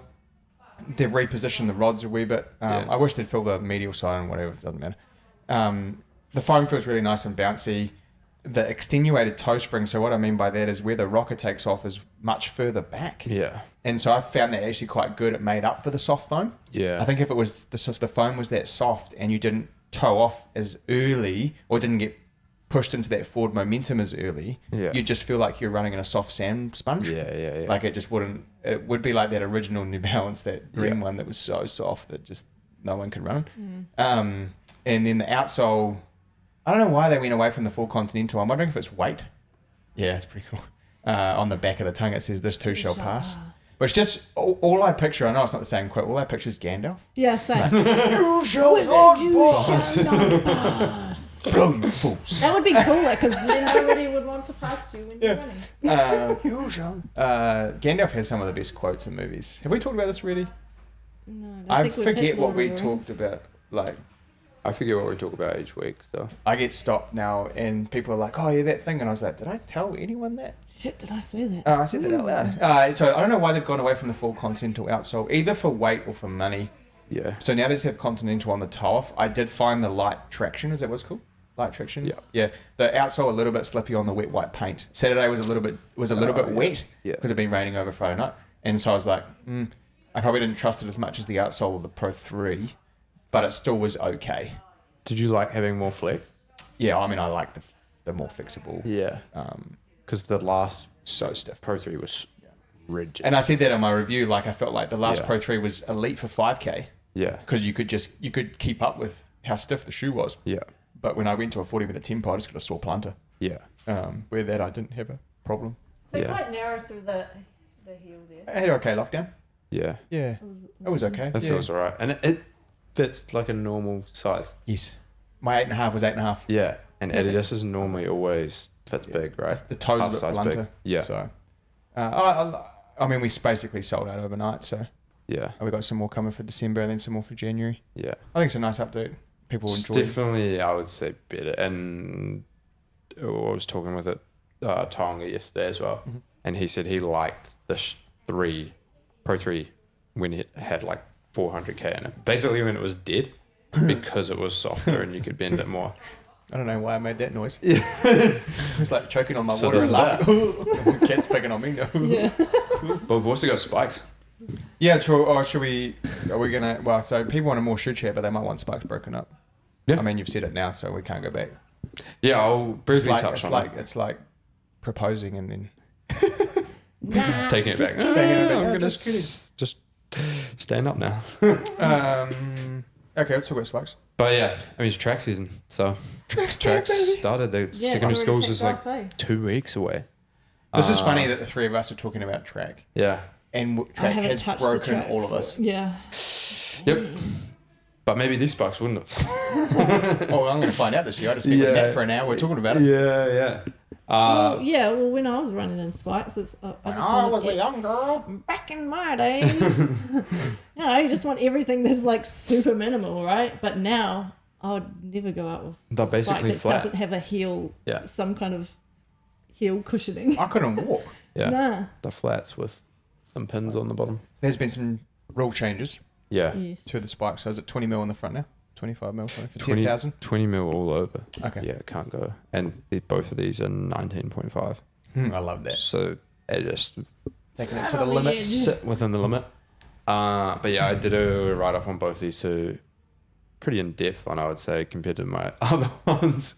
they've repositioned the rods a wee bit. I wish they'd fill the medial side and whatever, it doesn't matter. The foam feels really nice and bouncy. The extenuated toe spring, so what I mean by that is where the rocker takes off is much further back. Yeah. And so I found that actually quite good. It made up for the soft foam. Yeah. I think if it was the foam was that soft and you didn't toe off as early or didn't get pushed into that forward momentum as early, you'd just feel like you're running in a soft sand sponge. Yeah. Like it just wouldn't, it would be like that original New Balance, that green one that was so soft that just no one could run. And then the outsole, I don't know why they went away from the full Continental. I'm wondering if it's weight. Yeah, it's pretty cool. On the back of the tongue, it says, "This too shall pass." Which just, all I picture, I know it's not the same quote, all I picture is Gandalf. Yeah, same. You shall not pass. Blow, you fools. That would be cooler because nobody would want to pass you when you're running. You shall. Gandalf has some of the best quotes in movies. Have we talked about this already? No, I forget what we talked about. Like, I forget what we talk about each week. So I get stopped now, and people are like, "Oh, yeah, that thing," and I was like, "Did I tell anyone that?" Shit, did I say that? I said that out loud. So I don't know why they've gone away from the full Continental outsole, either for weight or for money. yeah, So now they just have Continental on the toe off. I did find the light traction. Is that what it's called? Light traction. Yeah. Yeah. The outsole a little bit slippy on the wet white paint. Saturday was a little bit wet. Yeah. Because it'd been raining over Friday night, and so I was like, I probably didn't trust it as much as the outsole of the Pro 3, but it still was okay. Did you like having more flex? Yeah. I mean, I like the more flexible. Yeah. Because the last So stiff. Pro 3 was rigid. And I said that in my review. Like I felt like the last Yeah. Pro 3 was elite for 5K yeah. because you could keep up with how stiff the shoe was. Yeah. But when I went to a 40-minute tempo, I just got a sore plantar. Yeah. Where that I didn't have a problem. So Yeah. quite narrow through the heel there. I had an okay lockdown. Yeah. Yeah, it was okay. It feels alright. And it fits like a normal size. Yes. My 8.5 was 8.5. Yeah. And Adidas is normally always fits big, right? The toes Half a bit size blunter. big. Yeah. So, I mean, we basically sold out overnight. So Yeah. we got some more coming for December and then some more for January. Yeah. I think it's a nice update. People will It's enjoy it. definitely, I would say, better. And I was talking with Tonga yesterday as well. Mm-hmm. And he said he liked the Pro 3 when it had like 400k in it. Basically when it was dead because it was softer and you could bend it more. I don't know why I made that noise. Yeah. It's like choking on my So water this and is laughing. The cat's picking on me now. Yeah. But we've also got spikes. Yeah, true. Or are we going to... Well, so people want a more shoe chat, but they might want spikes broken up. Yeah. I mean, you've said it now, so we can't go back. Yeah, I'll briefly touch on it. It's like proposing and then... Nah, Taking it just back. kidding. Taking it back. I'm gonna Just kidding. just stand up now. Okay, let's talk about spikes. But yeah, I mean it's track season, so tracks started. The Yeah, secondary it's schools already is kicked like off, eh? 2 weeks away. This is funny that the three of us are talking about track. Yeah. And I track haven't has touched the broken track all of for- us. Yeah. Yep. But maybe these spikes wouldn't have. Oh, I'm going to find out this year. I just spent with Matt for an hour. We're talking about it. Yeah. Well, when I was running in spikes, it's I was a young girl back in my day. You just want everything that's like super minimal, right? But now I would never go out with They're a spike basically that flat. doesn't have a heel, Yeah. some kind of heel cushioning. I couldn't walk. Yeah. Nah. The flats with some pins on the bottom. There's been some rule changes Yeah. Yes. to the spike. So is it 20 mil on the front now? 25 mil for 10,000? 20 mil all over. Okay. Yeah, it can't go. And both of these are 19.5. I love that. So it just Taking it to Right the on the limit. edge. sit within the limit. But yeah, I did a write up on both these two. Pretty in depth one, I would say, compared to my other ones.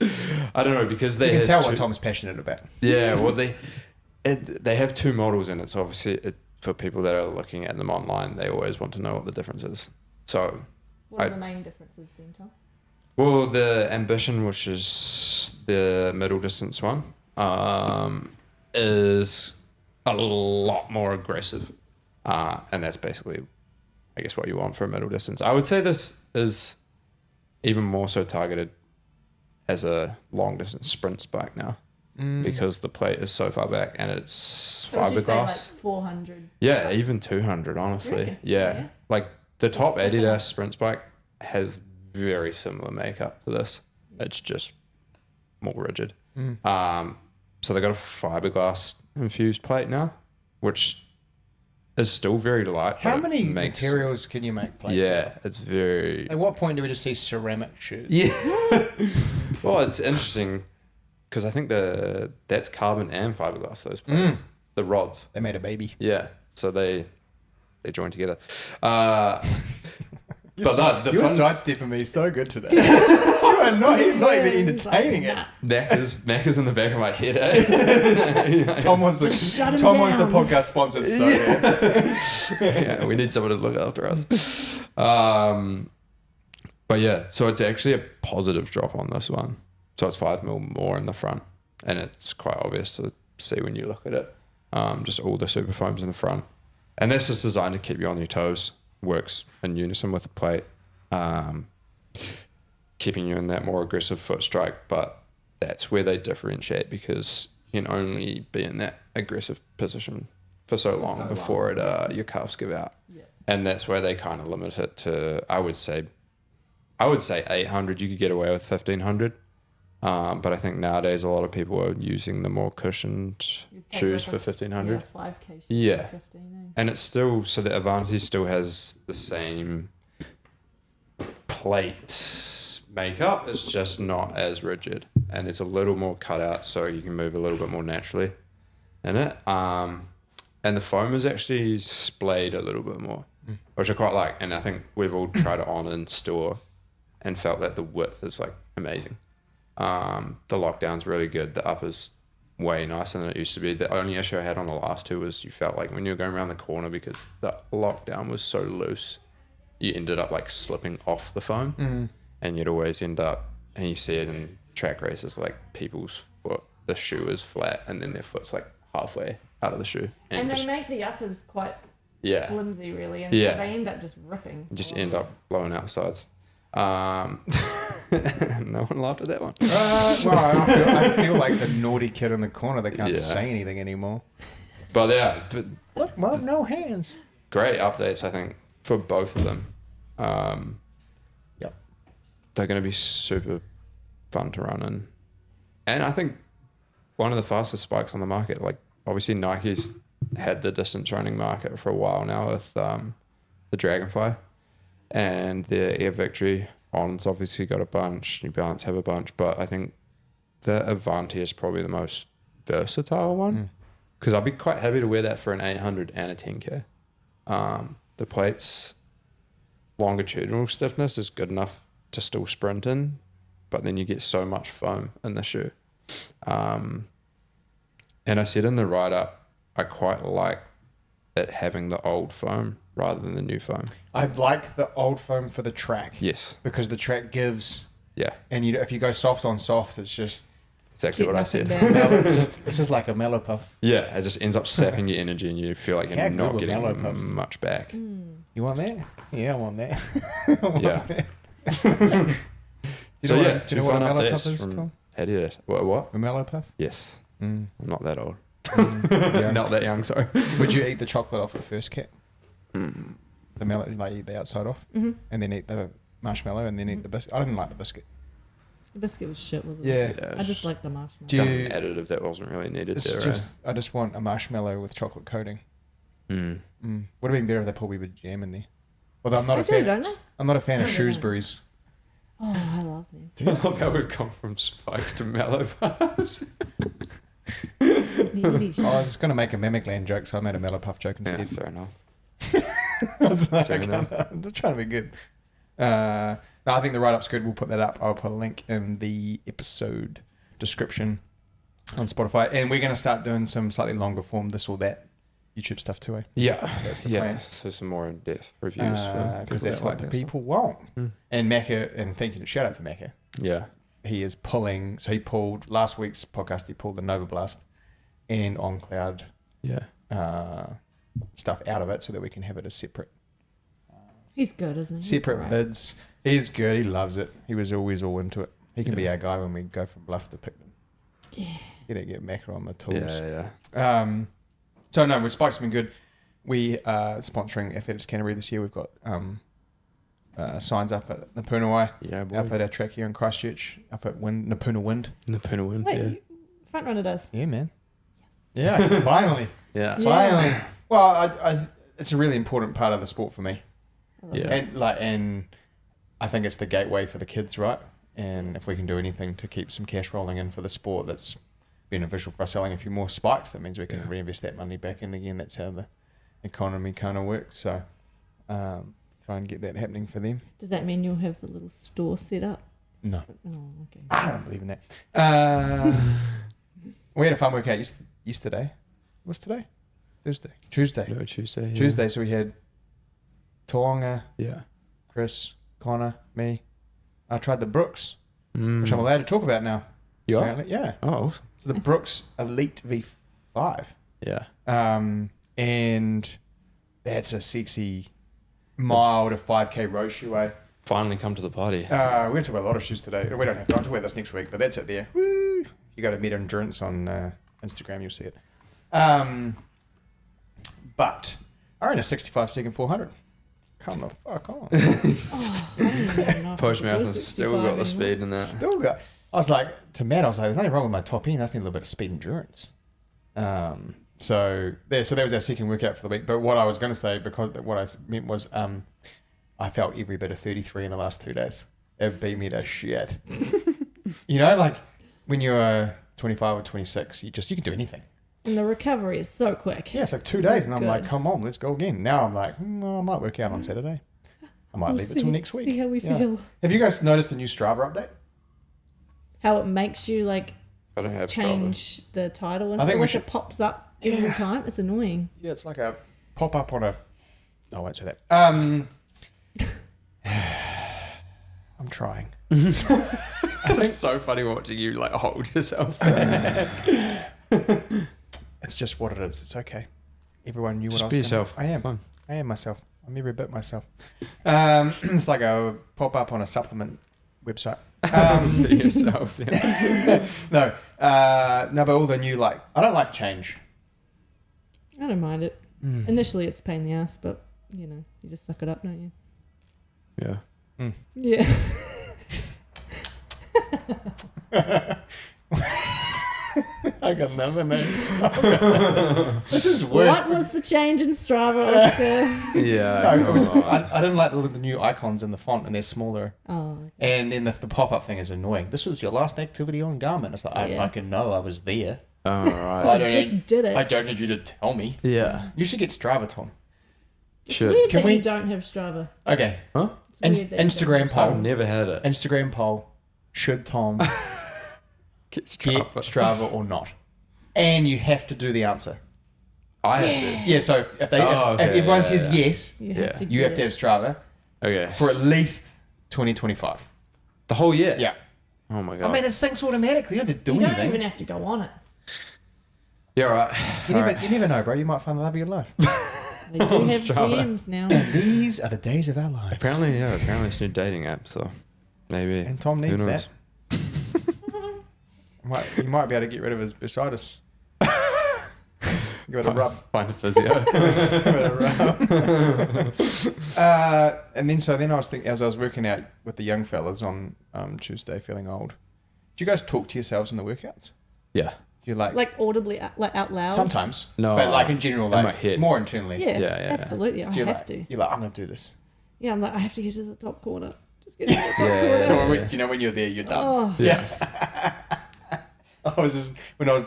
I don't know because they You can had tell two, what Tom's passionate about. Yeah, well they have two models in it, so obviously for people that are looking at them online, they always want to know what the difference is. So, What are the main differences then, Tom? well, the Ambition, which is the middle distance one, is a lot more aggressive, and that's basically, I guess, what you want for a middle distance. I would say this is even more so targeted as a long distance sprint spike now. Because the plate is so far back and it's So would you say like fiberglass. 400? Yeah, even 200, honestly. Really? Yeah. Yeah. Like the top That's Adidas different. sprint spike has very similar makeup to this. It's just more rigid. So they got a fiberglass infused plate now, which is still very light. How but it many makes- materials can you make plates Yeah, out? it's very. At what point do we just see ceramic shoes? Yeah. Well, it's interesting because I think that's carbon and fiberglass. Those plates, the rods. They made a baby. Yeah, so they join together. But the You're fun sidestepping me so good today. You are not. He's not even entertaining it. Mac is in the back of my head. Eh? Tom wants the Just shut him Tom wants the down. podcast sponsored so bad. Yeah, we need someone to look after us. But yeah, so it's actually a positive drop on this one. So it's 5 mil more in the front, and it's quite obvious to see when you look at it. Just all the super foams in the front, and that's just designed to keep you on your toes. Works in unison with the plate, keeping you in that more aggressive foot strike. But that's where they differentiate because you can only be in that aggressive position for so long before your calves give out. Yeah. And that's where they kind of limit it to, I would say, I would say 800. You could get away with 1500. But I think nowadays a lot of people are using the more cushioned shoes for 1500. Yeah, 5K shoes Yeah. for 15. And it's still, so the Avanti still has the same plate makeup. It's just not as rigid. And it's a little more cut out so you can move a little bit more naturally in it. And the foam is actually splayed a little bit more, which I quite like. And I think we've all tried it on in store and felt that the width is like amazing. The lockdown's really good. The upper's way nicer than it used to be. The only issue I had on the last two was you felt like when you were going around the corner, because the lockdown was so loose, you ended up like slipping off the foam, and you'd always end up, and you see it in track races, like people's foot, the shoe is flat and then their foot's like halfway out of the shoe. And they just, make the uppers quite yeah, flimsy, really, and Yeah. so they end up just ripping. just end up blowing out the sides. No one laughed at that one. Well, I feel like the naughty kid in the corner that can't Yeah. say anything anymore. But yeah, but Look, Mum, no hands. great updates, I think, for both of them. Yep. They're going to be super fun to run in. And I think one of the fastest spikes on the market, like obviously Nike's had the distance running market for a while now with the Dragonfly and the Air Victory. On's obviously got a bunch, New Balance have a bunch, but I think the Avanti is probably the most versatile one because I'd be quite happy to wear that for an 800 and a 10K. The plate's longitudinal stiffness is good enough to still sprint in, but then you get so much foam in the shoe. And I said in the write-up, I quite like it having the old foam rather than the new foam. I like the old foam for the track. Yes. Because the track gives, Yeah. and if you go soft on soft, it's just Exactly what I said. it's just like a mellow puff. Yeah, it just ends up sapping your energy and you feel like you're How good not were getting Mellow Puffs? much back. You want that? Yeah, I want that. Yeah. Do you know two what a fun mellow updates puff is, from Tom? Adidas. What? A mellow puff? Yes. Mm. I'm not that old. Yeah. Not that young, sorry. Would you eat the chocolate off at first, Cat? Mm. The mellow, like eat the outside off, and then eat the marshmallow, and then eat the biscuit. I didn't like the biscuit. The biscuit was shit, wasn't Yeah. it? I just like the marshmallow. Do Kind you- of an additive that wasn't really needed It's there. just I just want a marshmallow with chocolate coating. Would have been better if they put a wee bit of jam in there. Although I'm not They a do, fan. don't they? I'm not a fan of No, they don't. Shrewsbury's. Oh, I love them. I love how we've gone from spikes to mellow puffs. I was going to make a Mimicland joke, so I made a mellow puff joke Yeah, instead. fair enough. I was like, Fair enough. I'm just trying to be good. No, I think the write-up's good. We'll put that up. I'll put a link in the episode description on Spotify. And we're going to start doing some slightly longer form this or that YouTube stuff too, eh? Yeah. That's the Yeah. plan. So some more in-depth reviews for Because people that's that what like the that people want. Mm. And Macca, and thank you, shout out to Macca. stuff. Yeah. He is pulling, so he pulled, last week's podcast, he pulled the Nova Blast and On Cloud Yeah. stuff out of it so that we can have it as separate He's good, isn't he? He's separate great. vids. He's good. He loves it. He was always all into it. He can be our guy when we go from Bluff to Picton. Yeah. Get Macca on the tools. Yeah. So no, with Spike's been good. We are sponsoring Athletics Canterbury this year. We've got signs up at Napoonawai, Yeah, boy. up at our track here in Christchurch, up at Napuna Wind. Napuna Wind. Wait, Yeah. front runner does. Yeah, man. Yeah, finally. Yeah. Yeah. Finally. Well, I it's a really important part of the sport for me. I love Yeah. it. And I think it's the gateway for the kids, right? And if we can do anything to keep some cash rolling in for the sport, that's beneficial for us selling a few more spikes. That means we can reinvest that money back in again. That's how the economy kind of works. So try and get that happening for them. Does that mean you'll have a little store set up? No, Oh, okay. I don't believe in that. We had a fun workout yesterday. What's today? Thursday. Tuesday. No, Tuesday. Yeah. Tuesday. So we had Toonga, Yeah. Chris, Connor, me. I tried the Brooks, Mm. which I'm allowed to talk about now. You are? Apparently. Yeah. Oh, awesome. So the Nice. Brooks Elite V5. Yeah. And that's a sexy mile to 5K row shoe, eh? Finally come to the party. We're going to talk about a lot of shoes today. We don't have time to wear this next week, but that's it there. Woo! You got to meet Endurance on Instagram, you'll see it. But I ran a 65 second 400. come the fuck on. Postmouth has still got the speed in that. Still got. I was like, to Matt, I was like, there's nothing wrong with my top end. I just need a little bit of speed endurance. So that was our second workout for the week. But what I was going to say, because what I meant was, I felt every bit of 33 in the last 2 days. It beat me to shit. You know, like when you're 25 or 26, you can do anything. And the recovery is so quick. Yeah, it's like 2 days, and I'm Good. like, come on, let's go again. Now I'm like, I might work out on Saturday. I might leave it till next week. See how we feel. Have you guys noticed the new Strava update? How it makes you like I don't have change the title and I think stuff. we Like should- it pops up every time. It's annoying. Yeah, it's like a pop up on a. I won't say that. I'm trying. It's so funny watching you like hold yourself back. It's just what it is. It's okay. Everyone knew Just what I be was. yourself. I am. Fun. I am myself. I'm every bit myself. It's like a pop up on a supplement website. Be yourself. Yeah. No, but all the new I don't like change. I don't mind it. Initially, it's a pain in the ass, but you just suck it up, don't you? Yeah. Yeah. I got another name. This is worse. What was the change in Strava, Oska? Yeah. No, it was I didn't like the new icons in the font, and they're smaller. Oh, And then the pop-up thing is annoying. This was your last activity on Garmin. It's like, I Yeah. fucking know I was there. All right. I don't just need, did it. I don't need you to tell me. Yeah. You should get Strava, Tom. Should. Weird Can that we- you don't have Strava. Okay. Huh? It's weird that you Instagram don't. poll. I've never had it. Instagram poll. Should Tom Get get Strava. Strava or not? And you have to do the answer. I have Yeah, so if everyone says yes, You Yeah. have to. you have to have Strava to. Okay. for at least 2025. The whole year? Yeah. Oh my God. I mean, it syncs automatically. You don't have to do You don't anything. even have to go on it. yeah, right. You never know, bro. You might find the love of your life. They do have Strava. DMs now. These are the days of our lives. Apparently it's a new dating app, so maybe. And Tom Who needs knows? that. He might be able to get rid of his bursitis. Give it a rub. Find a physio. And then I was thinking, as I was working out with the young fellas on Tuesday, feeling old. Do you guys talk to yourselves in the workouts? Yeah. You're like Like audibly, like out loud. sometimes, No, but like in general, in like my head. more internally. Yeah, Yeah. absolutely. I You're have like, to. You're like, I'm gonna do this. Yeah, I'm like, I have to get to the top corner. Just get to the top Yeah. corner. You know when you're there, you're done. Oh, Yeah. I was just we were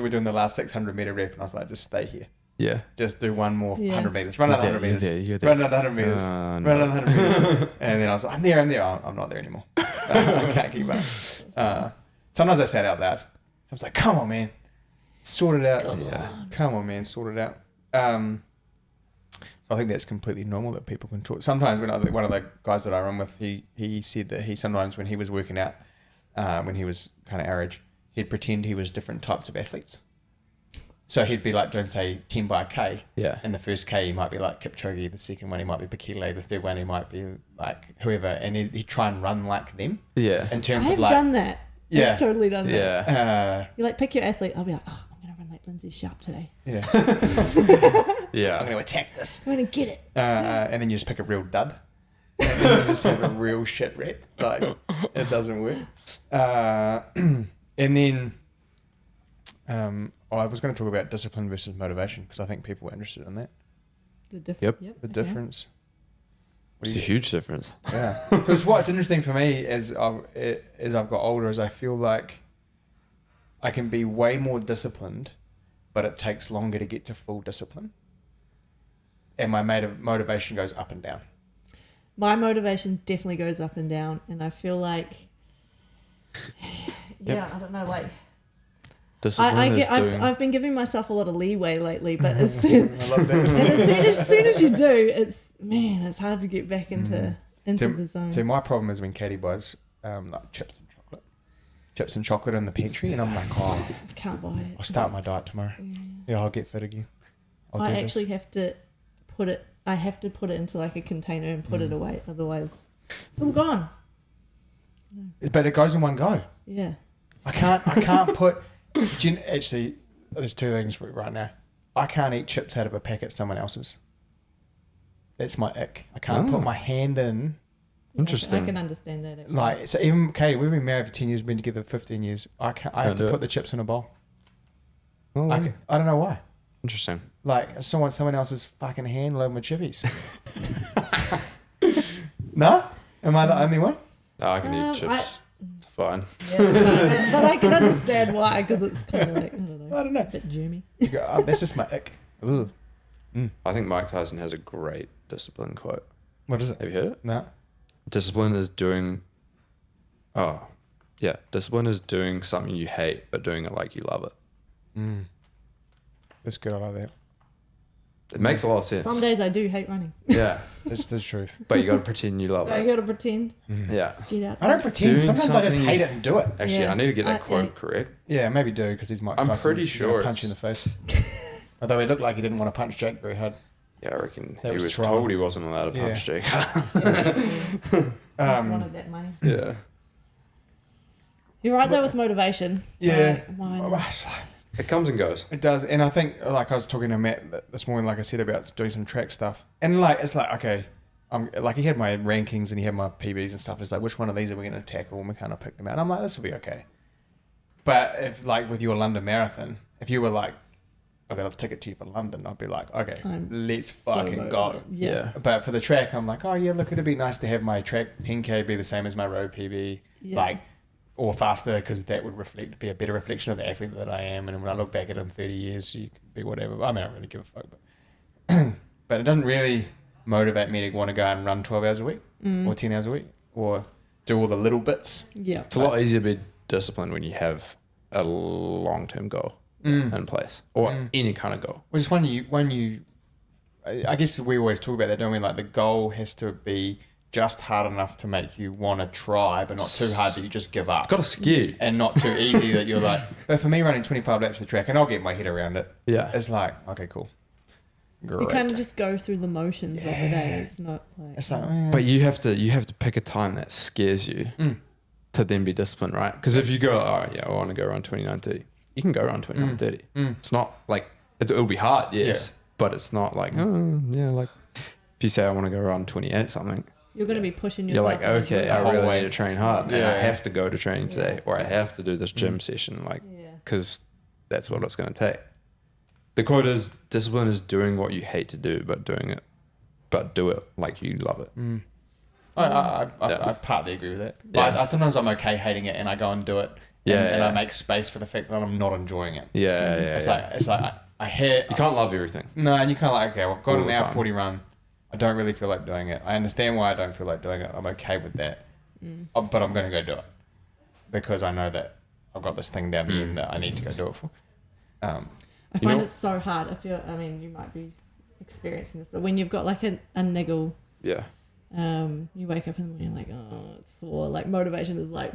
doing the last 600 meter rep, and I was like, just stay here. Yeah. Just do one more Yeah. 100 meters. Run another 100 You're meters. there, you're there. Run another 100 meters. No. Run another 100 meters. And then I was like, I'm there. Oh, I'm not there anymore. I can't keep up. Sometimes I say it out loud. I was like, come on, man. Sort it out. Come on, man. Sort it out. I think that's completely normal that people can talk. Sometimes one of the guys that I run with, he said that he sometimes when he was working out, when he was kind of our age, he'd pretend he was different types of athletes. So he'd be like doing, say, 10 by a K. Yeah. And the first K, he might be like Kipchoge. The second one, he might be Bekele. The third one, he might be like whoever. And he'd try and run like them Yeah. in I terms have of like... done that. Yeah. I've totally done that. Yeah. You like pick your athlete. I'll be like, oh, I'm gonna run like Lindsay Sharp today. Yeah. I'm Yeah. going to attack this. I'm gonna get it. And then you just pick a real dud. And then you just have a real shit rep. Like, it doesn't work. And then I was going to talk about discipline versus motivation because I think people were interested in that. Yep. The okay. difference. What It's do a you huge difference. Yeah. So what's interesting for me as I've got older is I feel like I can be way more disciplined, but it takes longer to get to full discipline. And my motivation goes up and down. My motivation definitely goes up and down, and I feel like, yeah, I don't know, like Discipline I've been giving myself a lot of leeway lately, but as I soon, love that. and as soon as you do, it's hard to get back into the zone. So my problem is when Katie buys like chips and chocolate in the pantry, and I'm like, oh, I can't buy it. I'll start my diet tomorrow. Yeah, I'll get fit again. I'll do I this. actually have to put it. I have to put it into like a container and put it away. Otherwise, it's all gone. But it goes in one go. Yeah. I can't put. Actually, there's two things for it right now. I can't eat chips out of a packet someone else's. That's my ick. I can't put my hand in. Interesting. I can understand that. Actually. Like, so even, okay, we've been married for 10 years, been together 15 years. I have to put the chips in a bowl. Oh, I don't know why. interesting. Like, I still want someone else's fucking hand loaded with chippies. No? Am I the only one? No, I can eat chips. It's fine. Yeah, it's fine. But I can understand why, because it's kind of like, I don't know. a bit germy. You go, oh, that's just my ick. Ugh. I think Mike Tyson has a great discipline quote. What is it? Have you heard it? No. Discipline is doing. Oh, yeah. Discipline is doing something you hate, but doing it like you love it. That's good. I like that. It makes a lot of sense. Some days I do hate running. Yeah, It's the truth. but you got to pretend you love I it. got to pretend. Yeah. Get out. I don't pretend. Doing Sometimes I just something- hate it and do it. Actually, Yeah. I need to get that I- quote correct. Yeah, maybe do because he's Mike I'm Tyson. pretty He's gonna sure punch you in the it's- face. Although he looked like he didn't want to punch Jake very hard. Yeah, I reckon That he was was strong. told he wasn't allowed to punch Jake. I just wanted that money. Yeah. You're right though with motivation. Yeah. Like, why not? Well, it's like- It comes and goes. It does, and I think like I was talking to Matt this morning, like I said about doing some track stuff, and like it's like okay, like he had my rankings and he had my PBs and stuff. It's like which one of these are we going to tackle? And we kind of picked them out. And I'm like, this will be okay. But if like with your London Marathon, if you were like, I got a ticket to you for London, I'd be like, okay, let's fucking go. Yeah. But for the track, I'm like, oh yeah, look, it'd be nice to have my track 10K be the same as my road PB, like. Or faster, because that would be a better reflection of the athlete that I am. And when I look back at it in 30 years, you can be whatever. I mean, I don't really give a fuck, but it doesn't really motivate me to want to go and run 12 hours a week or 10 hours a week or do all the little bits. Yeah. It's a lot easier to be disciplined when you have a long-term goal in place or any kind of goal. Which is I guess we always talk about that, don't we? Like the goal has to be just hard enough to make you want to try, but not too hard that you just give up. It's got to scare you. And not too easy that you're like, but for me running 25 laps of the track, and I'll get my head around it. Yeah. It's like, okay, cool. Great. You kind of just go through the motions of the day. It's not like. It's like, But you have to pick a time that scares you to then be disciplined, right? Because if you go, oh yeah, I want to go around 29:30, you can go around 29:30. It's not like it'll be hard, yes, but it's not like like if you say I want to go around 28 something. You're going to be pushing You're yourself. like, okay, I really need to train hard, and I Yeah. have to go to training today, or I have to do this gym session, like, Yeah. because that's what it's going to take. The quote is, discipline is doing what you hate to do, but do it like you love it. I partly agree with that. But sometimes I'm okay hating it, and I go and do it, and I make space for the fact that I'm not enjoying it. It's like I hate. You can't love everything. No, and you kind of like, okay, well, I've got All an the hour time. 40 run. I don't really feel like doing it. I understand why I don't feel like doing it. I'm okay with that. But I'm going to go do it because I know that I've got this thing down the end that I need to go do it for. I find it so hard. You might be experiencing this, but when you've got like a niggle, Yeah. you wake up in the morning like, oh, it's sore. Like motivation is like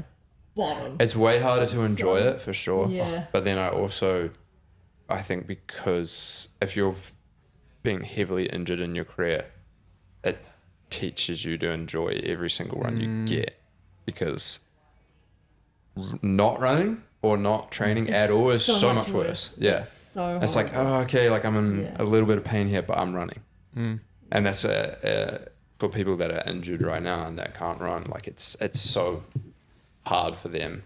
bottom. It's way harder to enjoy it for sure. Yeah. But then I think because if you're being heavily injured in your career, it teaches you to enjoy every single run you get, because not running or not training at all is so much worse. Yeah. It's so It's like, horrible. oh, okay, like I'm in a little bit of pain here, but I'm running. And that's for people that are injured right now and that can't run, like it's so hard for them.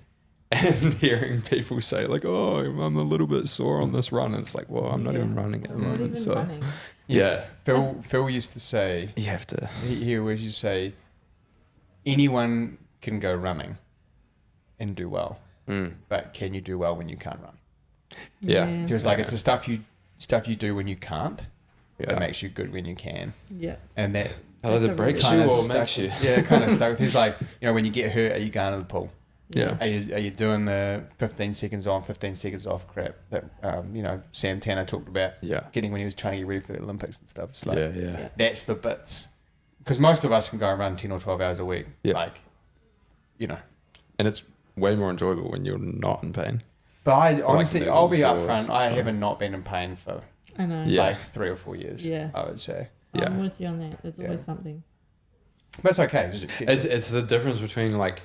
And hearing people say like, oh, I'm a little bit sore on this run, and it's like, well, I'm not even running at the I'm not moment. even So running. yeah, Phil used to say, you have to. he always used to say, anyone can go running and do well, but can you do well when you can't run? Yeah. So it's like it's the stuff you do when you can't that Yeah. makes you good when you can, Yeah. and that That either That's a breaks really- you kinda or stuck- makes you. Yeah, kind of stuck. He's like, when you get hurt, are you going to the pool? Yeah. Are you doing the 15 seconds on, 15 seconds off crap that Sam Tanner talked about? Yeah. Getting when he was trying to get ready for the Olympics and stuff. It's like Yeah. that's the bits, because most of us can go and run 10 or 12 hours a week. Yeah. And it's way more enjoyable when you're not in pain. But I honestly, moving I'll be forwards, upfront. I so- haven't not been in pain for I know. Yeah. like 3 or 4 years. Yeah. I would say, Yeah. I'm with you on that. There's always something. but it's okay. Just accept it. It's the difference between like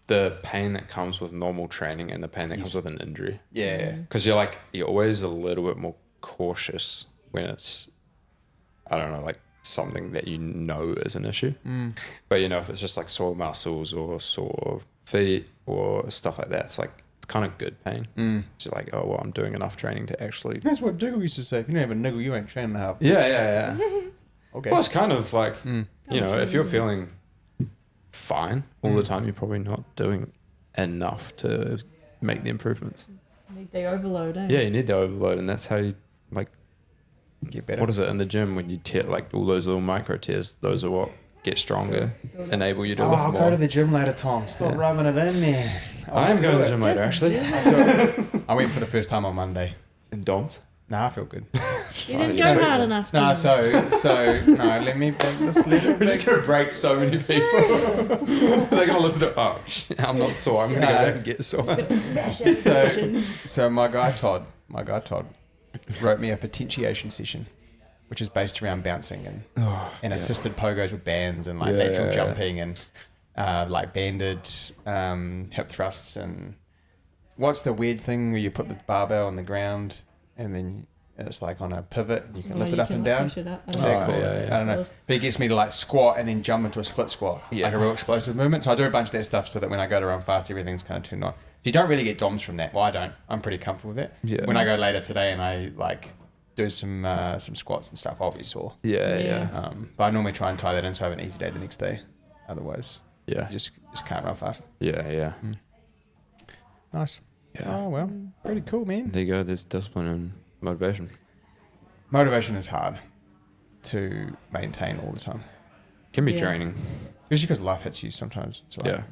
the pain that comes with normal training and the pain that comes with an injury. Yeah. Because you're always a little bit more cautious when it's, I don't know, like something that you know is an issue. But you know, if it's just like sore muscles or sore feet or stuff like that, it's like it's kind of good pain. It's just like, oh well, I'm doing enough training to actually. That's what Diggle used to say. If you don't have a niggle, you ain't training hard. Yeah. Okay. Well, it's kind of like you know, if you're Yeah. feeling fine all the time, you're probably not doing enough to make the improvements. Need the overload, eh? Yeah, you need the overload, and that's how you like. Get better. What is it in the gym when you tear like all those little micro tears? Those are what get stronger, enable you to lift I'll more. go to the gym later, Tom. Stop rubbing it in there. I am going to the gym later, Just actually. do I went for the first time on Monday. In DOMS. Nah, I feel good. it. You didn't Yeah. go hard enough. No, did you? so no, let me break this little We're just going to break so many people. They're going to listen to, oh, shit, I'm not sore. I'm going to go back and get sore. Smash that session. So my guy Todd wrote me a potentiation session, which is based around bouncing and assisted pogos with bands and like natural jumping and like banded hip thrusts and what's the weird thing where you put the barbell on the ground and then it's like on a pivot and you can lift it up and down. Push it up. Is that cool? yeah. I don't know. But he gets me to like squat and then jump into a split squat, like a real explosive movement. So I do a bunch of that stuff so that when I go to run fast, everything's kind of turned on. So you don't really get DOMs from that. Well, I don't. I'm pretty comfortable with it. Yeah. When I go later today and I like do some squats and stuff, I'll be sore. Yeah. But I normally try and tie that in so I have an easy day the next day. Otherwise, Yeah. you just can't run fast. Yeah. Nice. Yeah. Oh well, pretty cool, man. There you go. There's discipline and motivation. Motivation is hard to maintain all the time, Can be Yeah. draining. especially because life hits you sometimes. So Yeah.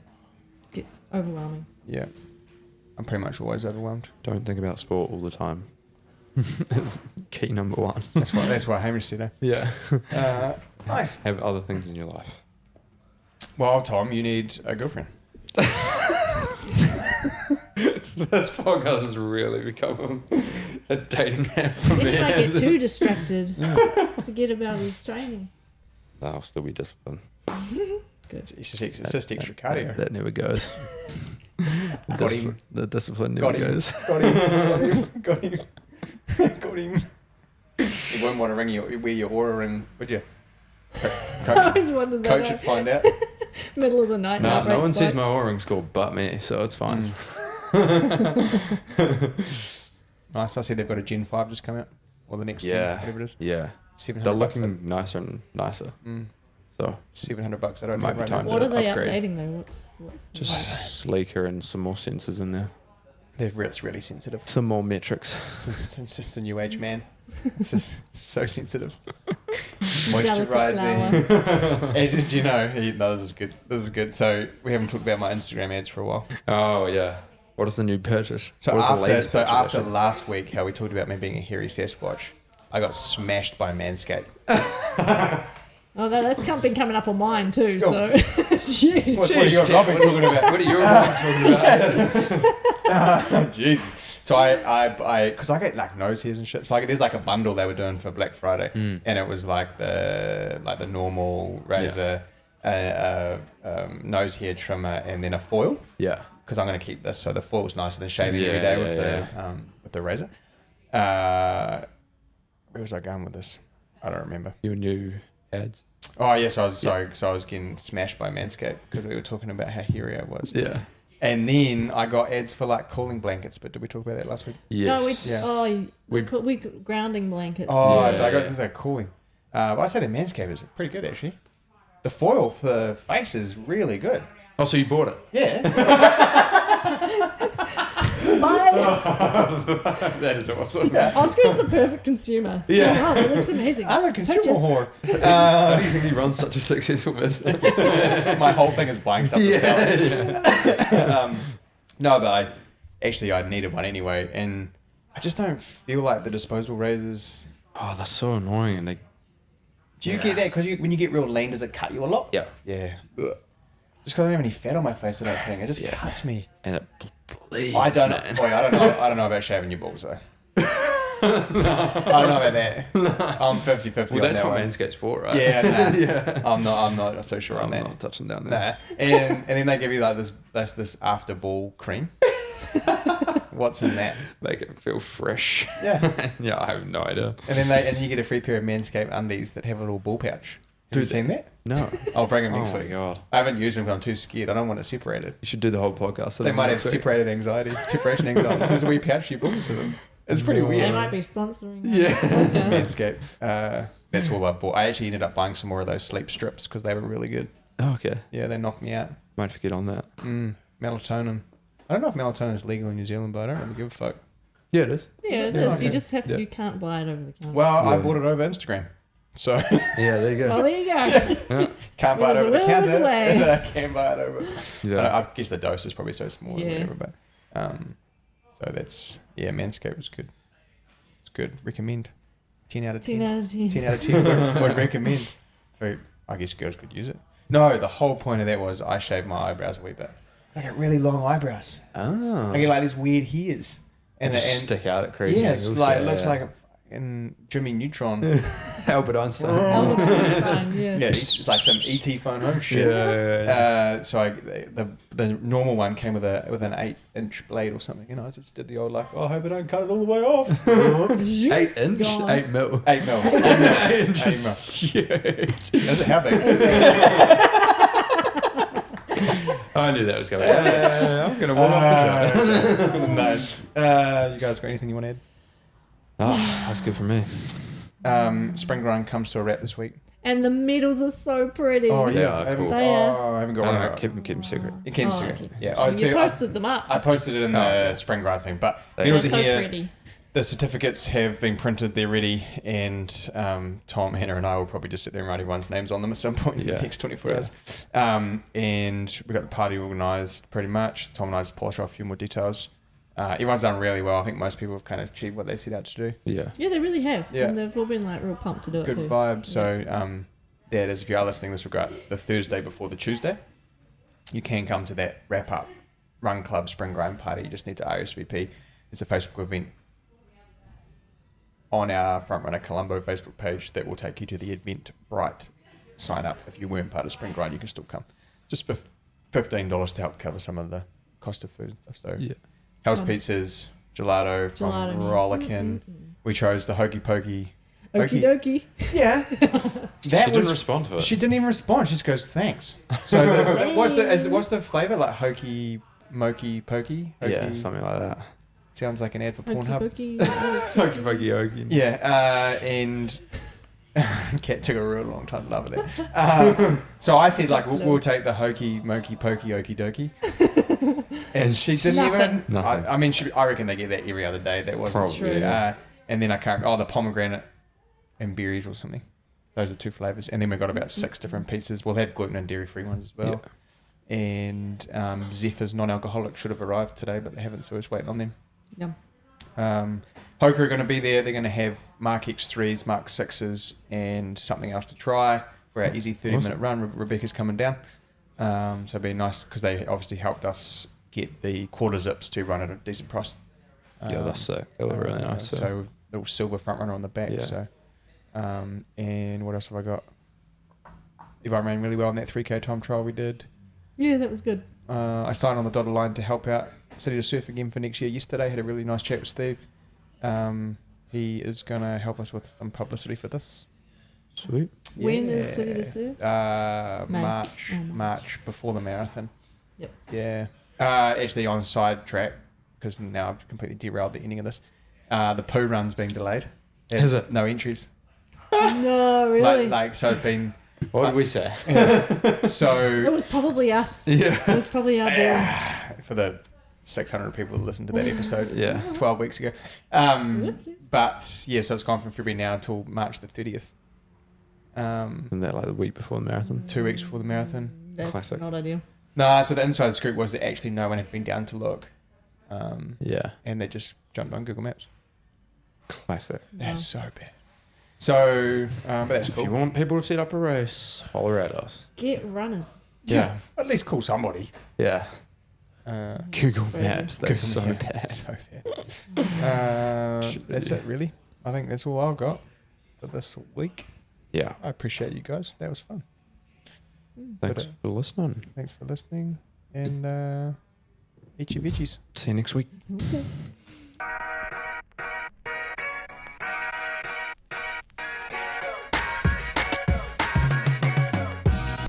Gets overwhelming. yeah. I'm pretty much always overwhelmed. Don't think about sport all the time. It's key number one. That's why Hamish said it. Yeah. Nice. Have other things in your life. Well, Tom, you need a girlfriend. This podcast has really become a dating app for If me. I get too distracted, forget about his training. I'll still be disciplined. It's just extra cardio. That never goes. Got him. The discipline never Got him. goes. Got him. Got him. Got him. You wouldn't want to wear your aura ring, would you? I Coach, always wondered that. coach would find out. Middle of the night. No, heart no rate one sees spikes. my O-ring score but me, so it's fine. Nice. I see they've got a Gen 5 just come out. Or the next Gen, Yeah. whatever it is. Yeah. 700 They're bucks. looking nicer and nicer. So $700. I don't Might know be right time now. What are they upgrade. updating though? What's just sleeker and some more sensors in there. It's really sensitive. Some more metrics. It's a new age man. It's just so sensitive. Delicate Moisturizing. Did you know? No, this is good. This is good. So we haven't talked about my Instagram ads for a while. Oh, yeah. What is the new purchase? So What is the after latest purchase, after actually? last week, how we talked about me being a hairy Sasquatch, I got smashed by Manscaped. Oh, that's been coming up on mine too. So, jeez. What are you and Robin talking about? What are you talking about? Jeez. So I because I get like nose hairs and shit. So there's like a bundle they were doing for Black Friday, and it was like the normal razor, nose hair trimmer, and then a foil. Yeah. Because I'm gonna keep this, so the foil's nicer than shaving every Yeah, day with the razor. Where was I going with this? I don't remember. Your new ads. Oh yes, I was I was getting smashed by Manscaped because we were talking about how hairy I was. Yeah. And then I got ads for like cooling blankets, but did we talk about that last week? Yes. No, We- we grounding blankets. Oh, Yeah, but I got yeah. this like cooling. But I say the Manscaped is pretty good actually. The foil for the face is really good. Oh, so you bought it? Yeah. That is awesome. Oscar's the perfect consumer. Yeah. Oh, that looks amazing. I'm a consumer Purchase. whore. How do you think he runs such a successful business? My whole thing is buying stuff to sell. No, but I needed one anyway, and I just don't feel like the disposable razors. Oh, that's so annoying. And they, Do you get that? Because when you get real lean, does it cut you a lot? yeah. Yeah. Just because I don't have any fat on my face, I don't think it just cuts me. And it bleeds, I don't know. man. Boy, I don't know about shaving your balls though. I don't know about that. I'm 50-50 Well, on that's that what one. Manscaped's for, right? Yeah, nah. Yeah. I'm not so sure on I'm that. not touching down there. Nah. And then they give you like this after ball cream, What's in that? Make it feel fresh. Yeah. Yeah, I have no idea. And then you get a free pair of Manscaped undies that have a little ball pouch. Have you seen that? No. I'll bring them next Oh my week. God. I haven't used them because I'm too scared. I don't want it separated. You should do the whole podcast. They might have separation anxiety. Separation anxiety. This is a wee pouch for your balls in them. It's pretty They weird. might be sponsoring. Yeah. Manscaped. That's all I bought. I actually ended up buying some more of those sleep strips because they were really good. Oh, okay. Yeah, they knocked me out. Might forget on that. Melatonin. I don't know if melatonin is legal in New Zealand, but I don't really give a fuck. Yeah, it is. Yeah, it Yeah, is. okay. You just have Yeah. you can't buy it over the counter. Well, I Yeah. bought it over Instagram. So Yeah, there you go. well, there you go. Yeah. can't buy it There's a over the will, there's a counter. way. I can buy it over. Yeah. I guess the dose is probably so small or Yeah. whatever, but so that's Manscaped was good. It's good. Recommend. 10 out of 10. 10 out of 10. 10 out of 10 would recommend. So I guess girls could use it. No, the whole point of that was I shaved my eyebrows a wee bit. I got really long eyebrows. Oh. I get like these weird hairs. And And, just stick out at crazy yes, angles. like Yeah, looks yeah. like a fucking Jimmy Neutron. Albert Einstein. Oh, fine, yeah. Yeah, it's like some ET phone home shit. Yeah. So the normal one came with an 8-inch blade or something, and I just did the old like, I hope I don't cut it all the way off. 8 inch? Gone. 8 mil. 8 mil. 8 mil. 8 mil. Just huge. Does it how big? I knew that was coming. I'm going to warm up the show. Nice. You guys got anything you want to Oh, that's good for me. add? Spring grind comes to a wrap this week. And the medals are so pretty. Oh They yeah, are I haven't, cool. They are. I haven't got No, one. no, keep them secret. It came Oh, soon. okay. Yeah, You posted them up. I posted it in the spring grind thing, but They medals They're are so here. pretty. The certificates have been printed, they're ready, and Tom, Hannah, and I will probably just sit there and write everyone's names on them at some point in the Yeah. next 24 Yeah. hours. And we got the party organised pretty much. Tom and I just polish off a few more details. Everyone's done really well. I think most people have kind of achieved what they set out to do. Yeah. Yeah, they really have. Yeah. And they've all been like real pumped to do it Good too. vibe. So that is, if you are listening, this will go out the Thursday before the Tuesday. You can come to that wrap-up Run Club Spring Grind Party. You just need to RSVP. It's a Facebook event on our Frontrunner Colombo Facebook page that will take you to the Eventbrite sign up. If you weren't part of Spring Grind, you can still come. Just $15 to help cover some of the cost of food and stuff. So Yeah. Hell's Um, Pizzas, gelato from Gelato, yeah. Rollickin. We chose the Hokey Pokey. Okie dokie. Yeah. She That didn't was respond to it. she didn't even respond. She just goes, thanks. So what's the flavour? Like hokey, mokey, pokey? Yeah, Hokey- something like that. Sounds like an ad for Hokey Pornhub. pokey. Hokey pokey hokey. Yeah, and Cat took a real long time to love it there. So I said, like, we'll take the hokey, mokey, pokey, okie dokie. And she didn't even... Nothing. I mean, I reckon they get that every other day. That wasn't... Probably, True. yeah. And then I can't... Oh, the pomegranate and berries or something. Those are 2 flavours. And then we've got about 6 different pieces. We'll have gluten and dairy-free ones as well. Yeah. And Zephyr's non-alcoholic should have arrived today, but they haven't, so we're just waiting on them. Yum. Hoka are going to be there. They're going to have Mark X3s, Mark 6s, and something else to try for our easy 30-minute run. Rebecca's coming down. So it'd be nice because they obviously helped us get the quarter zips to run at a decent price. Yeah, that's sick. They look really nice. So little silver front runner on the back. Yeah. So, and what else have I got? Everyone ran really well on that 3K time trial we did. Yeah, that was good. I signed on the dotted line to help out City to Surf again for next year. Yesterday, had a really nice chat with Steve. He is going to help us with some publicity for this. Sweet. When is City to Surf? May. March, Oh, March. March before the marathon. Yep. Yeah. Actually on side track, because now I've completely derailed the ending of this. The poo run's being delayed. Is it? No entries. No, really. So it's been... What did we say? It So was probably us. Yeah. It was probably our doing. for the 600 people that listened to that episode Yeah. 12 weeks ago. Whoopsies. But yeah, so it's gone from February now until March the 30th. Isn't that like the week before the marathon? 2 weeks before the marathon. That's Classic. not ideal. No, so the inside scoop was that actually no one had been down to look. Yeah. And they just jumped on Google Maps. Classic. That's so bad. So, but that's If cool. you want people to set up a race, holler at us. Get runners. Yeah. At least call somebody. Yeah. Google Crazy. Maps. That's Google so Maps, bad. so bad. That's it, really. I think that's all I've got for this week. Yeah. I appreciate you guys. That was fun. Thanks for listening. Thanks for listening. And eat your veggies. See you next week. Okay.